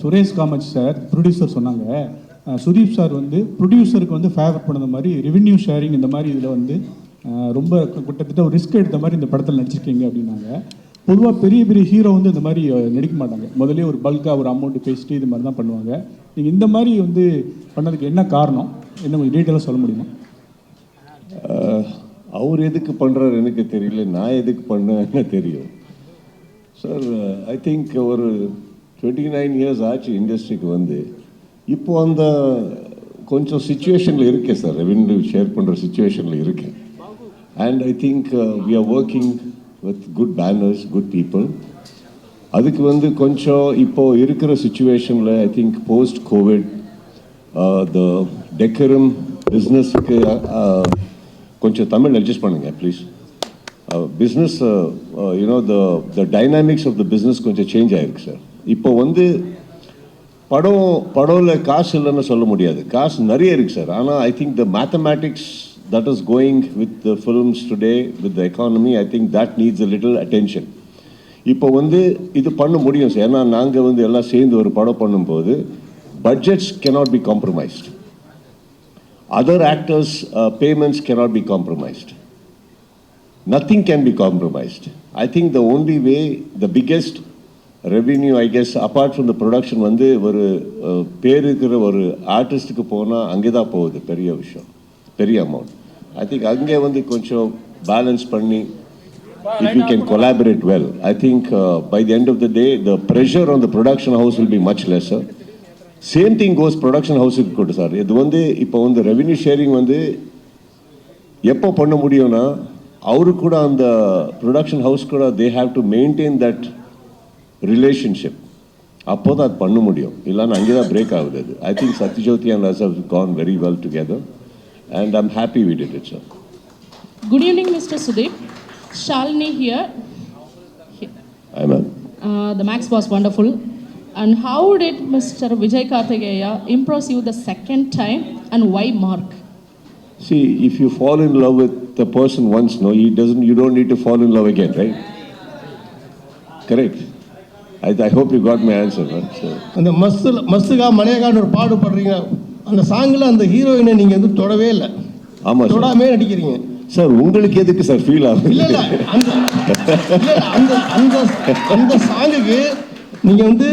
Suresh Kamath sir producer சொன்னாங்க, Sudeep sir வந்து ப்ரொடியூசருக்கு வந்து ஃபேவர் பண்ணது மாதிரி ரெவென்யூ ஷேரிங் இந்த மாதிரி இதில் வந்து ரொம்ப கிட்டத்தட்ட ஒரு ரிஸ்க் எடுத்த மாதிரி இந்த படத்தில் நடிச்சிருக்கீங்க அப்படின்னாங்க. பொதுவாக பெரிய பெரிய ஹீரோ வந்து இந்த மாதிரி நடிக்க மாட்டாங்க, முதலே ஒரு பல்காக ஒரு அமௌண்ட்டு பேசிட்டு இது மாதிரி தான் பண்ணுவாங்க. நீங்கள் இந்த மாதிரி வந்து பண்ணதுக்கு என்ன காரணம், என்ன கொஞ்சம் டீட்டெயிலாக சொல்ல முடியுமா? அவர் எதுக்கு பண்ணுறாரு எனக்கு தெரியல, நான் எதுக்கு பண்ணேன்னு தெரியும் சார். ஐ திங்க் ஒரு 29 இயர்ஸ் ஆச்சு இண்டஸ்ட்ரிக்கு வந்து. இப்போ அந்த கொஞ்சம் சுச்சுவேஷனில் இருக்கேன் சார், ரெவென்யூ ஷேர் பண்ணுற சுச்சுவேஷனில் இருக்கேன். And I think we are working with good banners, good people. அதுக்கு வந்து கொஞ்சம் இப்போது இருக்கிற சுச்சுவேஷனில் I think post covid the decorum பிஸ்னஸுக்கு கொஞ்சம் தமிழ் அட்ஜஸ்ட் பண்ணுங்கள் please. Business the dynamics of the business கொஞ்சம் சேஞ்ச் ஆகிருக்கு சார். இப்போ வந்து படம்ல காசு இல்லைன்னு சொல்ல முடியாது, காசு நிறைய இருக்குது சார். ஆனால் I think the mathematics that is going with the films today, with the economy, I think that needs a little attention. இப்போ வந்து இது பண்ண முடியும் சார், ஏன்னா நாங்கள் வந்து எல்லாம் சேர்ந்து ஒரு படம் பண்ணும்போது budgets cannot be compromised. Other actors' payments cannot be compromised. Nothing can be compromised. I think the only way, the biggest revenue, I guess, apart from the production, வந்து ஒரு பேர் இருக்கிற ஒரு ஆர்டிஸ்ட்டுக்கு போனால் அங்கே தான் போகுது பெரிய விஷயம், பெரிய அமௌண்ட். I think அங்கே வந்து கொஞ்சம் பேலன்ஸ் பண்ணி if we can collaborate well, I think by the end of the day the pressure on the production house will be much lesser. Same thing goes production house க்கு கூட sir. இது வந்து இப்போ வந்து ரெவென்யூ ஷேரிங் வந்து எப்போ பண்ண முடியும்னா அவரு கூட அந்த ப்ரொடக்ஷன் ஹவுஸ் கூட they have to maintain that relationship. அப்போ தான் அது பண்ண முடியும், இல்லைன்னா அங்கே தான் பிரேக் ஆகுது அது. I think Satyajyoti and us have gone very well together and I'm happy we did it, sir. Good evening, Mr. Sudeep. Shalini here. Hi, ma'am. The Max was wonderful. And how did Mr. Vijay Karthikeya impress you the second time, and why Mark? See, if you fall in love with the person once, no, you don't need to fall in love again, right? Correct. I hope you got my answer, right? So அந்த மஸ்துகா மலையகான்னு ஒரு பாடு பாடுறீங்க, அந்த சாங்கில் அந்த ஹீரோயினை நீங்கள் வந்து தொடவே இல்லை. ஆமாம், தொடாமே நடிக்கிறீங்க சார். உங்களுக்கு எதுக்கு சார் ஃபீல் ஆகும்? இல்லை இல்லை, அந்த அந்த அந்த சாங்குக்கு நீங்கள் வந்து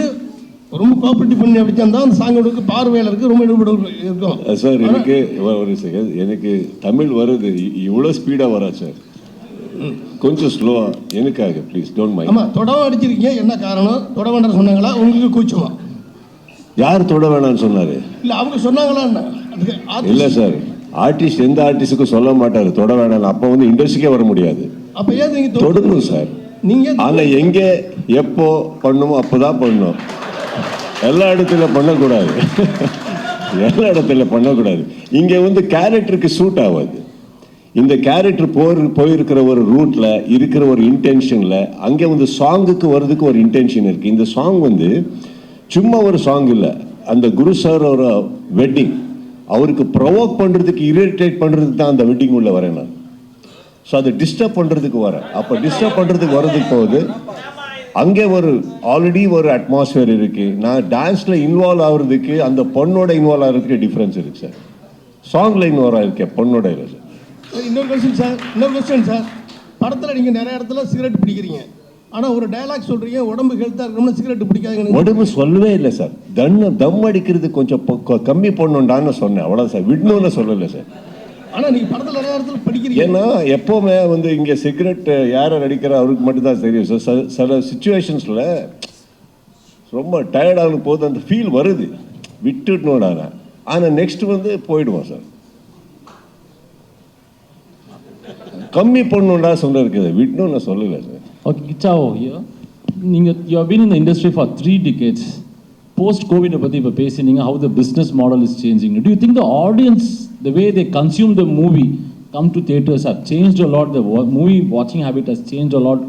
ரொம்ப கோஆப்ரேட்டிவ் பண்ணி அப்படிச்சா தான் அந்த சாங்கோட பார்வையாளருக்கு ரொம்ப ஈடுபாடு இருக்கும் சார். எனக்கு ஒரு செகண்ட், எனக்கு தமிழ் வருது, இவ்வளோ ஸ்பீடாக வரா சார், கொஞ்சம் ஸ்லோவாக எனக்காக ப்ளீஸ் டோன்ட் மைண்ட். ஆமாம், தொடவும் அடிச்சிருக்கீங்க, என்ன காரணம்? தொட வேண்டாம் சொன்னாங்களா, உங்களுக்கு கூச்சமா? யார் தொட வேணாம்னு சொன்னார்? இல்லை அவங்க சொன்னாங்களா? இல்லை சார், ஆர்டிஸ்ட் எந்த ஆர்டிஸ்டுக்கும் சொல்ல மாட்டார் தொட வேணாம். அப்போ வந்து இண்டஸ்ட்ரிக்கே வர முடியாது. அப்போ ஏன் நீங்கள் தொடணும் சார்? நீங்கள் ஆனால் எங்கே எப்போ பண்ணணுமோ அப்போ தான் பண்ணணும், எல்லா இடத்துல பண்ணக்கூடாது. எல்லா இடத்துல பண்ணக்கூடாது. இங்கே வந்து கேரக்டருக்கு சூட் ஆகாது. இந்த கேரக்டர் போயிருக்கிற ஒரு ரூட்டில் இருக்கிற ஒரு இன்டென்ஷனில் அங்கே வந்து சாங்குக்கு வர்றதுக்கு ஒரு இன்டென்ஷன் இருக்குது. இந்த சாங் வந்து சும்மா ஒரு சாங் இல்லை, அந்த குரு சார் ஒரு வெட்டிங், அவருக்கு ப்ரொவோக் பண்ணுறதுக்கு, இரிட்டேட் பண்ணுறதுக்கு தான் அந்த வெட்டிங் உள்ள வரேன் நான். ஸோ அதை டிஸ்டர்ப் பண்ணுறதுக்கு வரேன். அப்போ டிஸ்டர்ப் பண்ணுறதுக்கு வர்றதுக்கு போகுது அங்கே ஒரு ஆல்ரெடி ஒரு அட்மாஸ்பியர் இருக்குது. நான் டான்ஸில் இன்வால்வ் ஆகிறதுக்கு அந்த பொண்ணோட இன்வால்வ் ஆகிறதுக்கு டிஃப்ரென்ஸ் இருக்குது சார். சாங்கில் இன்வால்வ் ஆகிருக்கேன், பொண்ணோட இல்லை சார். இன்னொரு கொஸ்டின் சார், படத்தில் நீங்கள் நிறைய இடத்துல சிகரெட் பிடிக்கிறீங்க, ஆனால் ஒரு டயலாக் சொல்கிறீங்க, உடம்பு ஹெல்த்தாக இருக்கணும்னு சிகரெட் பிடிக்காதுங்க. உடம்பு சொல்லவே இல்லை சார். தம் அடிக்கிறது கொஞ்சம் கம்மி பண்ணணும்டான்னு சொன்னேன், அவ்வளோ சார், விடணும்னு சொல்லலை சார். ஆனால் நீங்கள் படத்தில் நிறைய இடத்துல படிக்கிறீங்க. ஏன்னா எப்போவுமே வந்து இங்கே சிகரெட் யாரை நடிக்கிற அவருக்கு மட்டும்தான் தெரியும் சார். சில சுச்சுவேஷன்ஸில் ரொம்ப டயர்டாகும் போது அந்த ஃபீல் வருது, விட்டுடணும்டா. ஆனால் நெக்ஸ்ட் வந்து போயிடுவோம் சார். கம்மி பண்ணணும்டா சொல்ல இருக்குது, விடணும்னு சொல்லலை sir. Okay, Gichao here. You have been in the industry for 3 decades. Post-COVID, how the business model is changing. Do you think the audience, the way they consume the movie, come to theaters, have changed a lot? The movie watching habit has changed a lot.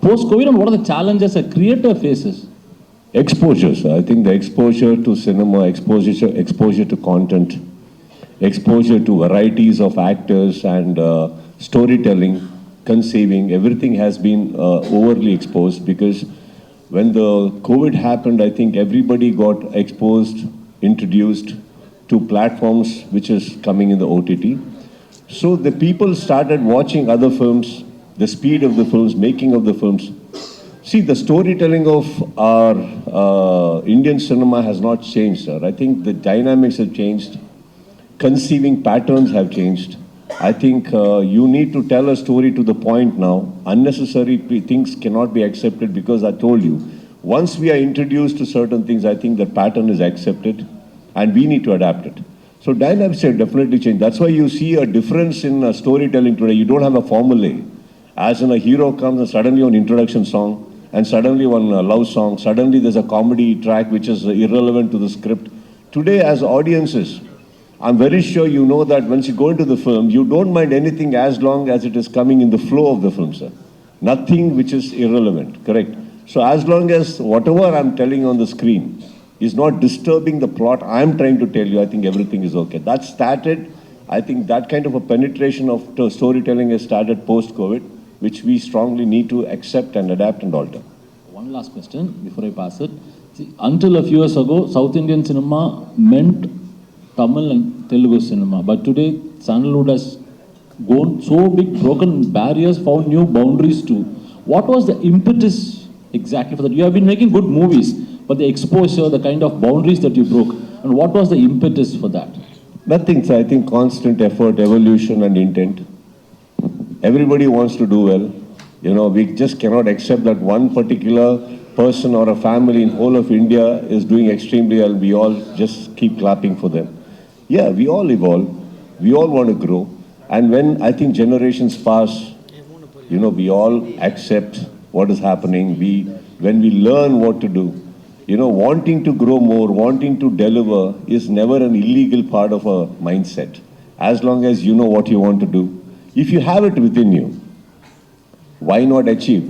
Post-COVID, and what are the challenges a creator faces? Exposure, sir. I think the exposure to cinema, exposure to content, exposure to varieties of actors and storytelling, conceiving, everything has been overly exposed because when the COVID happened, I think everybody got exposed, introduced to platforms which is coming in the OTT. So the people started watching other films, the speed of the films, making of the films. See, the storytelling of our Indian cinema has not changed, sir. I think the dynamics have changed, conceiving patterns have changed. I think you need to tell a story to the point now. Unnecessary things cannot be accepted because I told you, once we are introduced to certain things, I think the pattern is accepted and we need to adapt it. So dynamics have definitely changed. That's why you see a difference in storytelling today. You don't have a formula. As in a hero comes and suddenly an introduction song, and suddenly one love song, suddenly there's a comedy track which is irrelevant to the script. Today as audiences, I'm very sure you know that once you go into the film, you don't mind anything as long as it is coming in the flow of the film, sir. Nothing which is irrelevant, correct? So as long as whatever I'm telling on the screen is not disturbing the plot I'm trying to tell you, I think everything is okay. That started, I think that kind of a penetration of storytelling has started post-COVID, which we strongly need to accept and adapt and alter. One last question before I pass it. See, until a few years ago, South Indian cinema meant Tamil and Telugu cinema. But today, Sandalwood has gone so big, broken barriers, found new boundaries too. What was the impetus exactly for that? You have been making good movies, but the exposure, the kind of boundaries that you broke, and what was the impetus for that? Nothing, sir. I think constant effort, evolution and intent. Everybody wants to do well. You know, we just cannot accept that one particular person or a family in whole of India is doing extremely well. We all just keep clapping for them. Yeah, we all evolve. We all want to grow. And when I think generations pass, you know, we all accept what is happening. When we learn what to do, you know, wanting to grow more, wanting to deliver is never an illegal part of a mindset. As long as you know what you want to do. If you have it within you, why not achieve?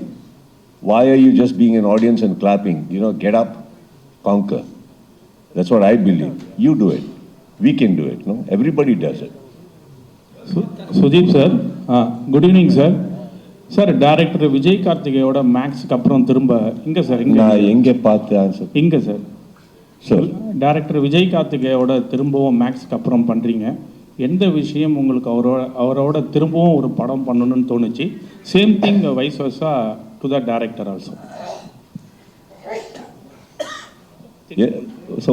Why are you just being an audience and clapping? You know, get up, conquer. That's what I believe. You do it. We can do it. No, everybody does it. Sudeep sir good evening sir. Sir director Vijay கார்த்திகேயோட மேக்ஸ்க்கு அப்புறம் திரும்ப இங்கே sir நான் எங்கே பார்த்து answer இங்கே sir sir director Vijay கார்த்திகேயோட திரும்பவும் மேக்ஸ்க்கு அப்புறம் பண்ணுறீங்க. எந்த விஷயம் உங்களுக்கு அவரோட திரும்பவும் ஒரு படம் பண்ணணும்னு தோணுச்சு? Same thing vice versa to the director also. So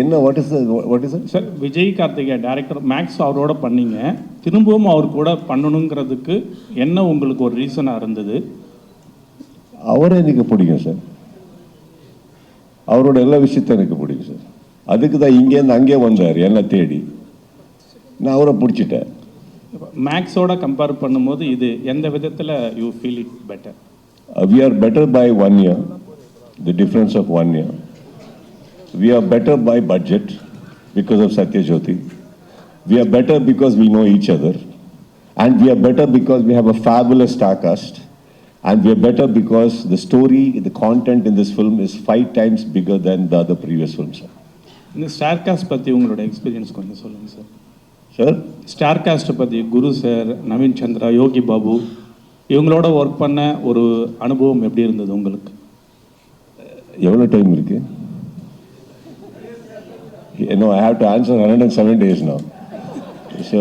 என்ன what is sir Vijay Karthike director Max அவரோட பண்ணீங்க, திரும்பவும் அவர் கூட பண்ணணுங்கிறதுக்கு என்ன உங்களுக்கு ஒரு ரீசனாக இருந்தது? அவரை எனக்கு பிடிக்கும் சார். அவரோட எல்லா விஷயத்தையும் எனக்கு பிடிக்கும் சார். அதுக்கு தான் இங்கேருந்து அங்கே வந்தார் என்னை தேடி. நான் அவரை பிடிச்சிட்டேன். மேக்ஸோட கம்பேர் பண்ணும்போது இது எந்த விதத்தில் you feel it better? We are better by 1 year, the difference of 1 year. We are better by budget because of Satyajyoti. We are better because we know each other. And we are better because we have a fabulous star cast. And we are better because the story, the content in this film is 5 times bigger than the other previous films. இந்த star cast பற்றி உங்களோட experience கொஞ்சம் சொல்லுங்கள் sir. Sir star காஸ்ட்டை பற்றி குரு sir, Naveen Chandra, Yogi Babu இவங்களோட work பண்ண ஒரு அனுபவம் எப்படி இருந்தது உங்களுக்கு? எவ்வளோ டைம் இருக்கு? No, I have to answer 107 days now. So,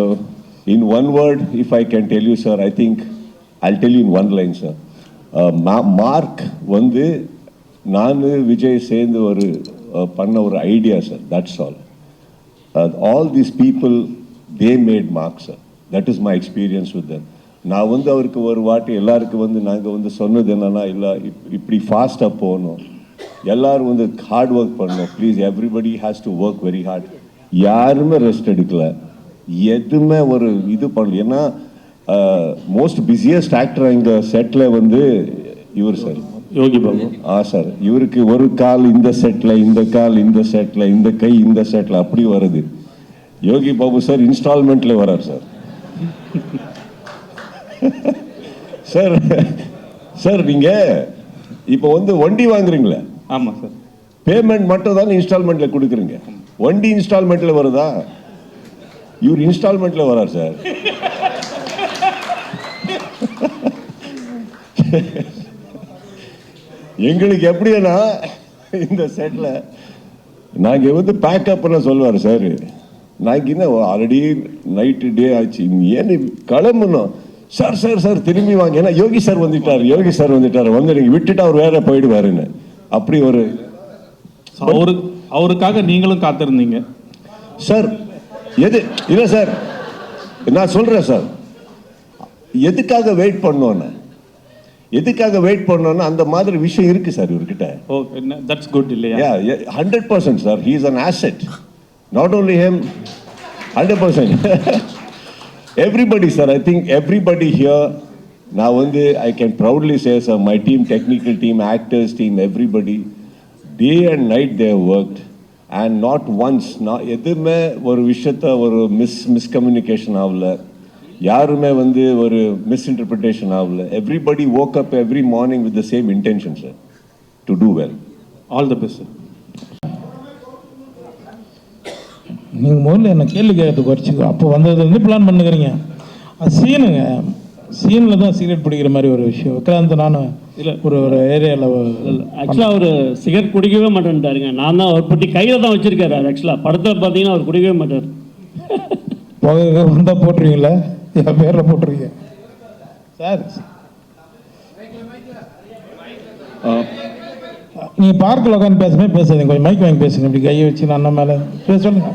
in one word, if I can tell you, sir, I think I'll tell you in one line, sir. Mark வந்து நான் விஜய் சேர்ந்து ஒரு பண்ண ஒரு idea sir. That's all. All these people they made mark sir. That is my experience with them. நான் வந்து அவருக்கு ஒரு வாட்டி எல்லாருக்கும் வந்து நாங்கள் வந்து சொன்னது என்னன்னா, இல்லை இப்படி ஃபாஸ்ட்டாக போகணும், எல்லாரும் வந்து ஹார்ட் ஒர்க் பண்ணணும், please everybody has to work very hard. யாருமே ரெஸ்ட் எடுக்கல, எதுவுமே ஒரு இது பண்ணல. ஏன்னா மோஸ்ட் பிஸியஸ்ட் ஆக்டர் எங்க செட்டில் வந்து இவர் சார், யோகி பாபு. சார் இவருக்கு ஒரு கால் இந்த செட்டில், இந்த கால் இந்த செட்டில், இந்த கை இந்த செட்டில் அப்படி வருது. யோகி பாபு சார் இன்ஸ்டால்மெண்ட்ல வரார் சார். சார் சார் நீங்க இப்போ வந்து வண்டி வாங்குறீங்களே? ஆமாம் சார். பேமெண்ட் மட்டும் தான் இன்ஸ்டால்மெண்ட்ல கொடுக்குறீங்க, வண்டி இன்ஸ்டால்மெண்ட்ல வருதா? இவர் இன்ஸ்டால்மெண்ட்ல வரார் சார். எங்களுக்கு எப்படின்னா இந்த செட்டில் நாங்கள் வந்து பேக்கப்னு சொல்லுவார் சார். நாங்கள் என்ன ஆல்ரெடி நைட்டு டே ஆச்சு, ஏன்னு கிளம்பணும் சார். சார் சார் திரும்பி வாங்க, ஏன்னா யோகி சார் வந்துட்டார் வந்து நீங்கள் விட்டுட்டு அவர் வேற போயிடுவாருன்னு. அப்படி ஒரு அவருக்காக நீங்களும் காத்திருந்தீங்க சார். எது இல்லை சார், நான் சொல்கிறேன் சார், எதுக்காக வெயிட் பண்ணோன்னு அந்த மாதிரி விஷயம் இருக்கு சார் இவர்கிட்ட. ஓ, தட்ஸ் குட் இல்லையா? 100% sir, he is an asset. Not only him, 100%. Everybody sir, I think everybody here, நான் வந்து I can proudly say sir, my team, technical team, actors team, everybody, day and night they have worked and not once, எதுவுமே ஒரு விஷயத்த ஒரு miscommunication ஆகல, யாருமே வந்து ஒரு மிஸ்இன்டர்பிரிட்டேஷன் ஆகல. Everybody woke up every morning with the same intention sir, to do well. All the best sir. நீங்கள் முதல்ல என்ன கேள்வி கேட்கறதுக்கு குறைச்சிக்கோ. அப்போ வந்ததுலேருந்து பிளான் பண்ணுக்கிறீங்க. அது சீனுங்க, சீனில் தான் சிகரெட் பிடிக்கிற மாதிரி ஒரு விஷயம். விக்ராந்த் நானும் இல்லை ஒரு ஏரியாவில் ஆக்சுவலாக அவர் சிகரெட் குடிக்கவே மாட்டேன்ட்டாருங்க. நான் தான் அவர் பற்றி கையில் தான் வச்சுருக்காரு. ஆக்சுவலாக படத்தில் பார்த்தீங்கன்னா அவர் குடிக்கவே மாட்டார். புகை வந்தால் போட்டுருவீங்களா? என் பேரில் போட்டுருவீங்க சார். நீங்கள் பார்க்கில் உட்காந்து பேசாதீங்க, கொஞ்சம் மைக் வாங்கி பேசுங்க. இப்படி கையை வச்சு நான் அண்ணன் மேலே சொல்லுங்க.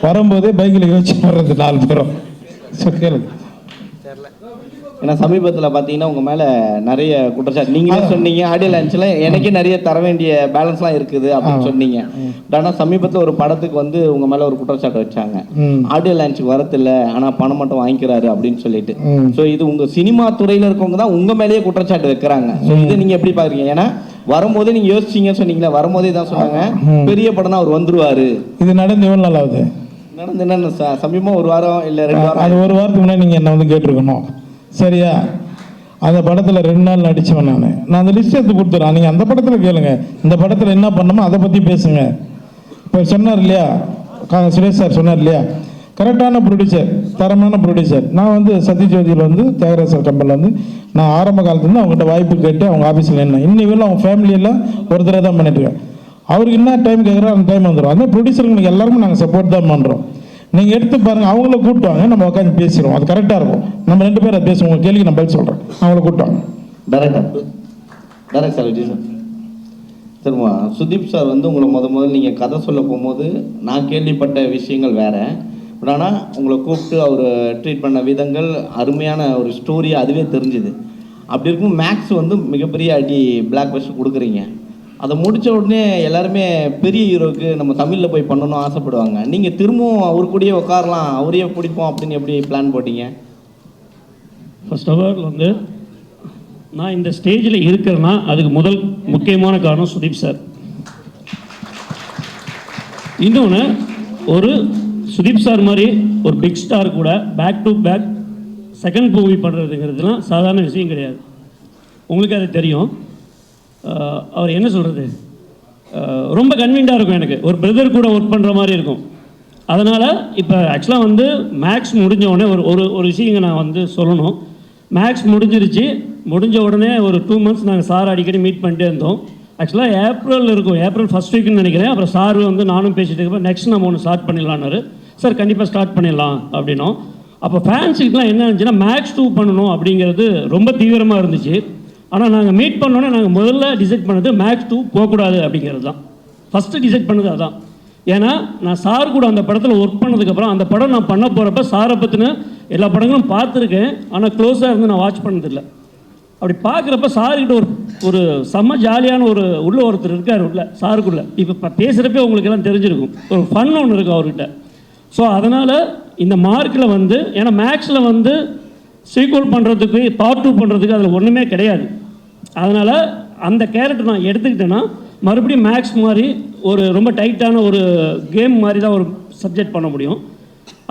வரும்போதே பைக்கில் யோசிச்சு வர்றது 4 பேரும் கேளுங்க. ஏன்னா சமீபத்தில் பார்த்தீங்கன்னா உங்கள் மேலே நிறைய குற்றச்சாட்டு நீங்களே சொன்னீங்க. ஆடியோ லான்ச்சில் எனக்கே நிறைய தர வேண்டிய பேலன்ஸ்லாம் இருக்குது அப்படின்னு சொன்னீங்க. பட் ஆனால் சமீபத்தில் ஒரு படத்துக்கு வந்து உங்கள் மேலே ஒரு குற்றச்சாட்டு வச்சாங்க, ஆடியோ லான்ச்சுக்கு வரதில்ல ஆனால் பணம் மட்டும் வாங்கிக்கிறாரு அப்படின்னு சொல்லிட்டு. ஸோ இது உங்கள் சினிமா துறையில் இருக்கவங்க தான் உங்கள் மேலேயே குற்றச்சாட்டு வைக்கிறாங்க. ஸோ இது நீங்கள் எப்படி பார்க்குறீங்க? ஏன்னா வரும்போதே நீங்கள் யோசிச்சிங்க சொன்னீங்களா, வரும்போதே தான் சொன்னாங்க பெரிய படம்னா அவர் வந்துருவாரு. இது நடந்து எவ்வளோ நாள் ஆகுது? நடந்து என்ன சமீபமாக 1 வாரம் இல்லை 2 வாரம். அது 1 வாரத்துக்கு முன்னாடி நீங்கள் என்ன வந்து கேட்டிருக்கணும் சரியா? அந்த படத்தில் 2 நாள் நடித்தவன் நான் அந்த லிஸ்ட் எடுத்து கொடுத்துறேன். நீங்கள் அந்த படத்தில் கேளுங்க, இந்த படத்தில் என்ன பண்ணணுமோ அதை பற்றி பேசுங்க. இப்போ சொன்னார் இல்லையா சுரேஷ் சார், சொன்னார் இல்லையா, கரெக்டான ப்ரொடியூசர், தரமான ப்ரொடியூசர். நான் வந்து சத்யஜோதியில் வந்து தியாகராஜ் சார் கம்பெனியில் வந்து நான் ஆரம்ப காலத்துலேருந்து அவங்ககிட்ட வாய்ப்பு கேட்டு அவங்க ஆஃபீஸில் என்ன இன்னைக்கு அவங்க ஃபேமிலியெல்லாம் ஒருத்தரை தான் பண்ணிட்டுருக்கேன். அவருக்கு என்ன டைம் கேட்குறோ அந்த டைம் வந்துடும். அந்த ப்ரொடியூசருக்கு எல்லாருமே நாங்கள் சப்போர்ட் தான் பண்ணுறோம். நீங்கள் எடுத்து பாருங்கள், அவங்கள கூப்பிட்டுவாங்க, நம்ம உட்காந்து பேசிடுவோம். அது கரெக்டாக இருக்கும். நம்ம 2 பேரும் அதை பேசுவோம். உங்கள் கேள்விக்கு நான் பதில் சொல்கிறேன். அவங்கள கூப்பிட்டுவாங்க. Director sir, Vijay sir. சரிம்மா, சுதீப் சார் வந்து உங்களை முதல்ல நீங்கள் கதை சொல்ல போகும்போது நான் கேள்விப்பட்ட விஷயங்கள் வேறு. பட் ஆனால் உங்களை கூப்பிட்டு அவர் ட்ரீட் பண்ண விதங்கள் அருமையான ஒரு ஸ்டோரி, அதுவே தெரிஞ்சுது. அப்படி இருக்கும் மேக்ஸ் வந்து மிகப்பெரிய அடி பிளாக் பஸ்டர் கொடுக்குறீங்க. அதை முடித்த உடனே எல்லாருமே பெரிய ஹீரோக்கு நம்ம தமிழில் போய் பண்ணணும்னு ஆசைப்படுவாங்க. நீங்கள் திரும்பவும் அவர் கூடயே உட்காரலாம், அவரையே பிடிப்போம் அப்படின்னு எப்படி பிளான் போட்டீங்க? ஃபர்ஸ்ட் ஆஃப் ஆல் வந்து நான் இந்த ஸ்டேஜில் இருக்கிறேன்னா அதுக்கு முதல் முக்கியமான காரணம் சுதீப் சார். இன்னொன்று, ஒரு சுதீப் சார் மாதிரி ஒரு பிக் ஸ்டார் கூட back to back second movie பண்ணுறதுங்கிறதுலாம் சாதாரண விஷயம் கிடையாது. உங்களுக்கு அது தெரியும். அவர் என்ன சொல்கிறது, ரொம்ப கன்வீனியாக இருக்கும். எனக்கு ஒரு பிரதர் கூட ஒர்க் பண்ணுற மாதிரி இருக்கும். அதனால் இப்போ ஆக்சுவலாக வந்து மேக்ஸ் முடிஞ்ச உடனே ஒரு விஷயங்க நான் வந்து சொல்லணும். மேக்ஸ் முடிஞ்ச உடனே ஒரு 2 months நாங்கள் சார் அடிக்கடி மீட் பண்ணிட்டே இருந்தோம். ஆக்சுவலாக ஏப்ரல் இருக்கும், ஏப்ரல் ஃபர்ஸ்ட் வீக்னு நினைக்கிறேன். அப்புறம் சார் வந்து நானும் பேசிட்டு இருக்கப்போ நெக்ஸ்ட் நம்ம ஒன்று ஸ்டார்ட் பண்ணிடலான்னாரு. சார் கண்டிப்பாக ஸ்டார்ட் பண்ணிடலாம் அப்படின்னோம். அப்போ ஃபேன்ஸுக்குலாம் என்ன இருந்துச்சுன்னா மேக்ஸ் 2 பண்ணணும் அப்படிங்கிறது ரொம்ப தீவிரமாக இருந்துச்சு. ஆனால் நாங்கள் மீட் பண்ணோன்னே நாங்கள் முதல்ல டிசைட் பண்ணது மேக்ஸ் 2 போகக்கூடாது அப்படிங்கிறது தான். ஃபஸ்ட்டு டிசைட் பண்ணது அதான். ஏன்னா நான் சார் கூட அந்த படத்தில் ஒர்க் பண்ணதுக்கப்புறம் அந்த படம் நான் பண்ண போகிறப்ப சாரை பற்றின எல்லா படங்களும் பார்த்துருக்கேன். ஆனால் க்ளோஸாக இருந்து நான் வாட்ச் பண்ணதில்லை. அப்படி பார்க்குறப்ப சாருக்கிட்ட ஒரு செம்ம ஜாலியான ஒருத்தர் இருக்கார் உள்ள சாருக்குள்ளே. இப்போ பேசுகிறப்பே உங்களுக்கு எல்லாம் தெரிஞ்சிருக்கும், ஒரு ஃபன் ஒன்று இருக்குது அவர்கிட்ட. ஸோ அதனால் இந்த மார்க்கில் வந்து ஏன்னா மேக்ஸில் வந்து சீக்வல் பண்ணுறதுக்கு பார்ட் 2 பண்ணுறதுக்கு அதில் ஒன்றுமே கிடையாது. அதனால் அந்த கேரக்டர் நான் எடுத்துக்கிட்டேன்னா மறுபடியும் மேக்ஸ் மாதிரி ஒரு ரொம்ப டைட்டான ஒரு கேம் மாதிரி தான் ஒரு சப்ஜெக்ட் பண்ண முடியும்.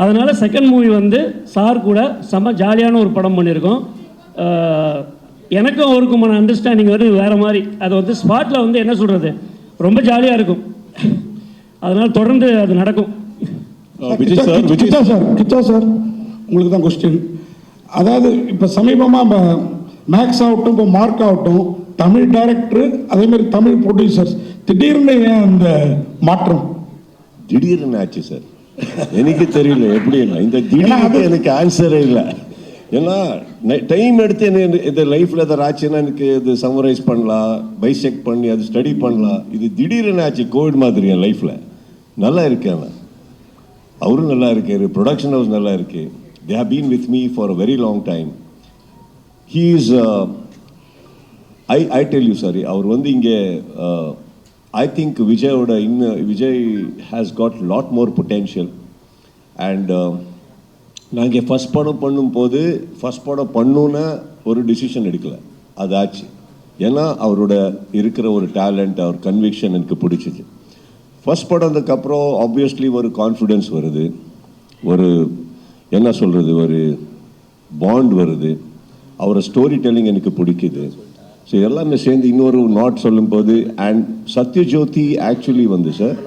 அதனால் செகண்ட் மூவி வந்து சார் கூட செம்ம ஜாலியான ஒரு படம் பண்ணியிருக்கோம். எனக்கும் அவருக்குமான அண்டர்ஸ்டாண்டிங் வந்து வேறு மாதிரி. அது வந்து ஸ்பாட்டில் வந்து என்ன சொல்கிறது ரொம்ப ஜாலியாக இருக்கும். அதனால் தொடர்ந்து அது நடக்கும். கிச்சா சார் உங்களுக்கு தான் கொஸ்டின். அதாவது இப்போ சமீபமாக மேக்ஸ் ஆகட்டும் இப்போ மார்க் ஆகட்டும் தமிழ் டைரக்டர் அதே மாதிரி தமிழ் ப்ரொடியூசர்ஸ் திடீர்னு ஏன் அந்த மாற்றம்? திடீர்னு ஆச்சு சார், எனக்கு தெரியல எப்படி. இந்த திடீர்னு எனக்கு ஆன்சரே இல்லை. ஏன்னா டைம் எடுத்து என்ன இந்த லைஃப்பில் எதாவது ஆச்சுன்னா எனக்கு இது சம்மரைஸ் பண்ணலாம், பைசெக் பண்ணி அது ஸ்டடி பண்ணலாம். இது திடீர்னு ஆச்சு கோவிட் மாதிரி என் லைஃப்பில். நல்லா இருக்கேன் நான், அவரும் நல்லா இருக்காரு, ப்ரொடக்ஷன் ஹவுஸ் நல்லா இருக்கு. They have been with me for a very long time. He is I tell you sorry, அவர் வந்து இங்கே I think Vijay has got lot more potential. And நாங்கள் ஃபஸ்ட் படம் பண்ணும்போது ஃபஸ்ட் படம் பண்ணுன்னா ஒரு டிசிஷன் எடுக்கலை, அது ஆச்சு. ஏன்னா அவரோட இருக்கிற ஒரு டேலண்ட், அவர் கன்விக்ஷன் எனக்கு பிடிச்சிச்சு. ஃபஸ்ட் படத்துக்கப்புறம் ஆப்வியஸ்லி ஒரு கான்ஃபிடென்ஸ் வருது, ஒரு என்ன சொல்கிறது, ஒரு பாண்ட் வருது, அவரோட ஸ்டோரி டெல்லிங் எனக்கு பிடிக்குது. ஸோ எல்லாமே சேர்ந்து இன்னொரு நாட் சொல்லும்போது, அண்ட் சத்யஜோதி ஆக்சுவலி வந்து sir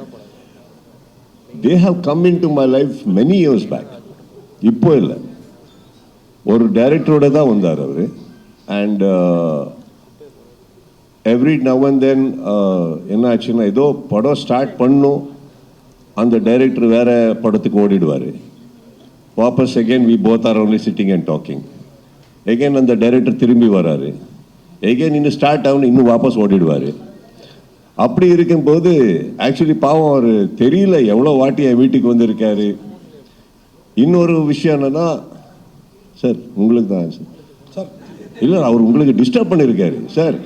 they have come into my life many years back. இப்போ இல்லை, ஒரு டைரக்டரோட தான் வந்தார் அவர். And every now and then என்ன ஆச்சுன்னா, ஏதோ படம் ஸ்டார்ட் பண்ணும், அந்த டைரக்டர் வேற படத்துக்கு ஓடிடுவார். வாபஸ் again we both are only sitting and talking. Again அந்த டைரக்டர் திரும்பி வராரு, எகெயின் இன்னும் ஸ்டார்ட் ஆகணும், இன்னும் வாபஸ் ஓடிடுவார். அப்படி இருக்கும்போது ஆக்சுவலி பாவம் அவர் தெரியல எவ்வளோ வாட்டி என் வீட்டுக்கு வந்திருக்காரு. இன்னொரு விஷயம் என்னன்னா சார், உங்களுக்கு தான் சார் இல்லை, அவர் உங்களுக்கு டிஸ்டர்ப் பண்ணியிருக்காரு சார்.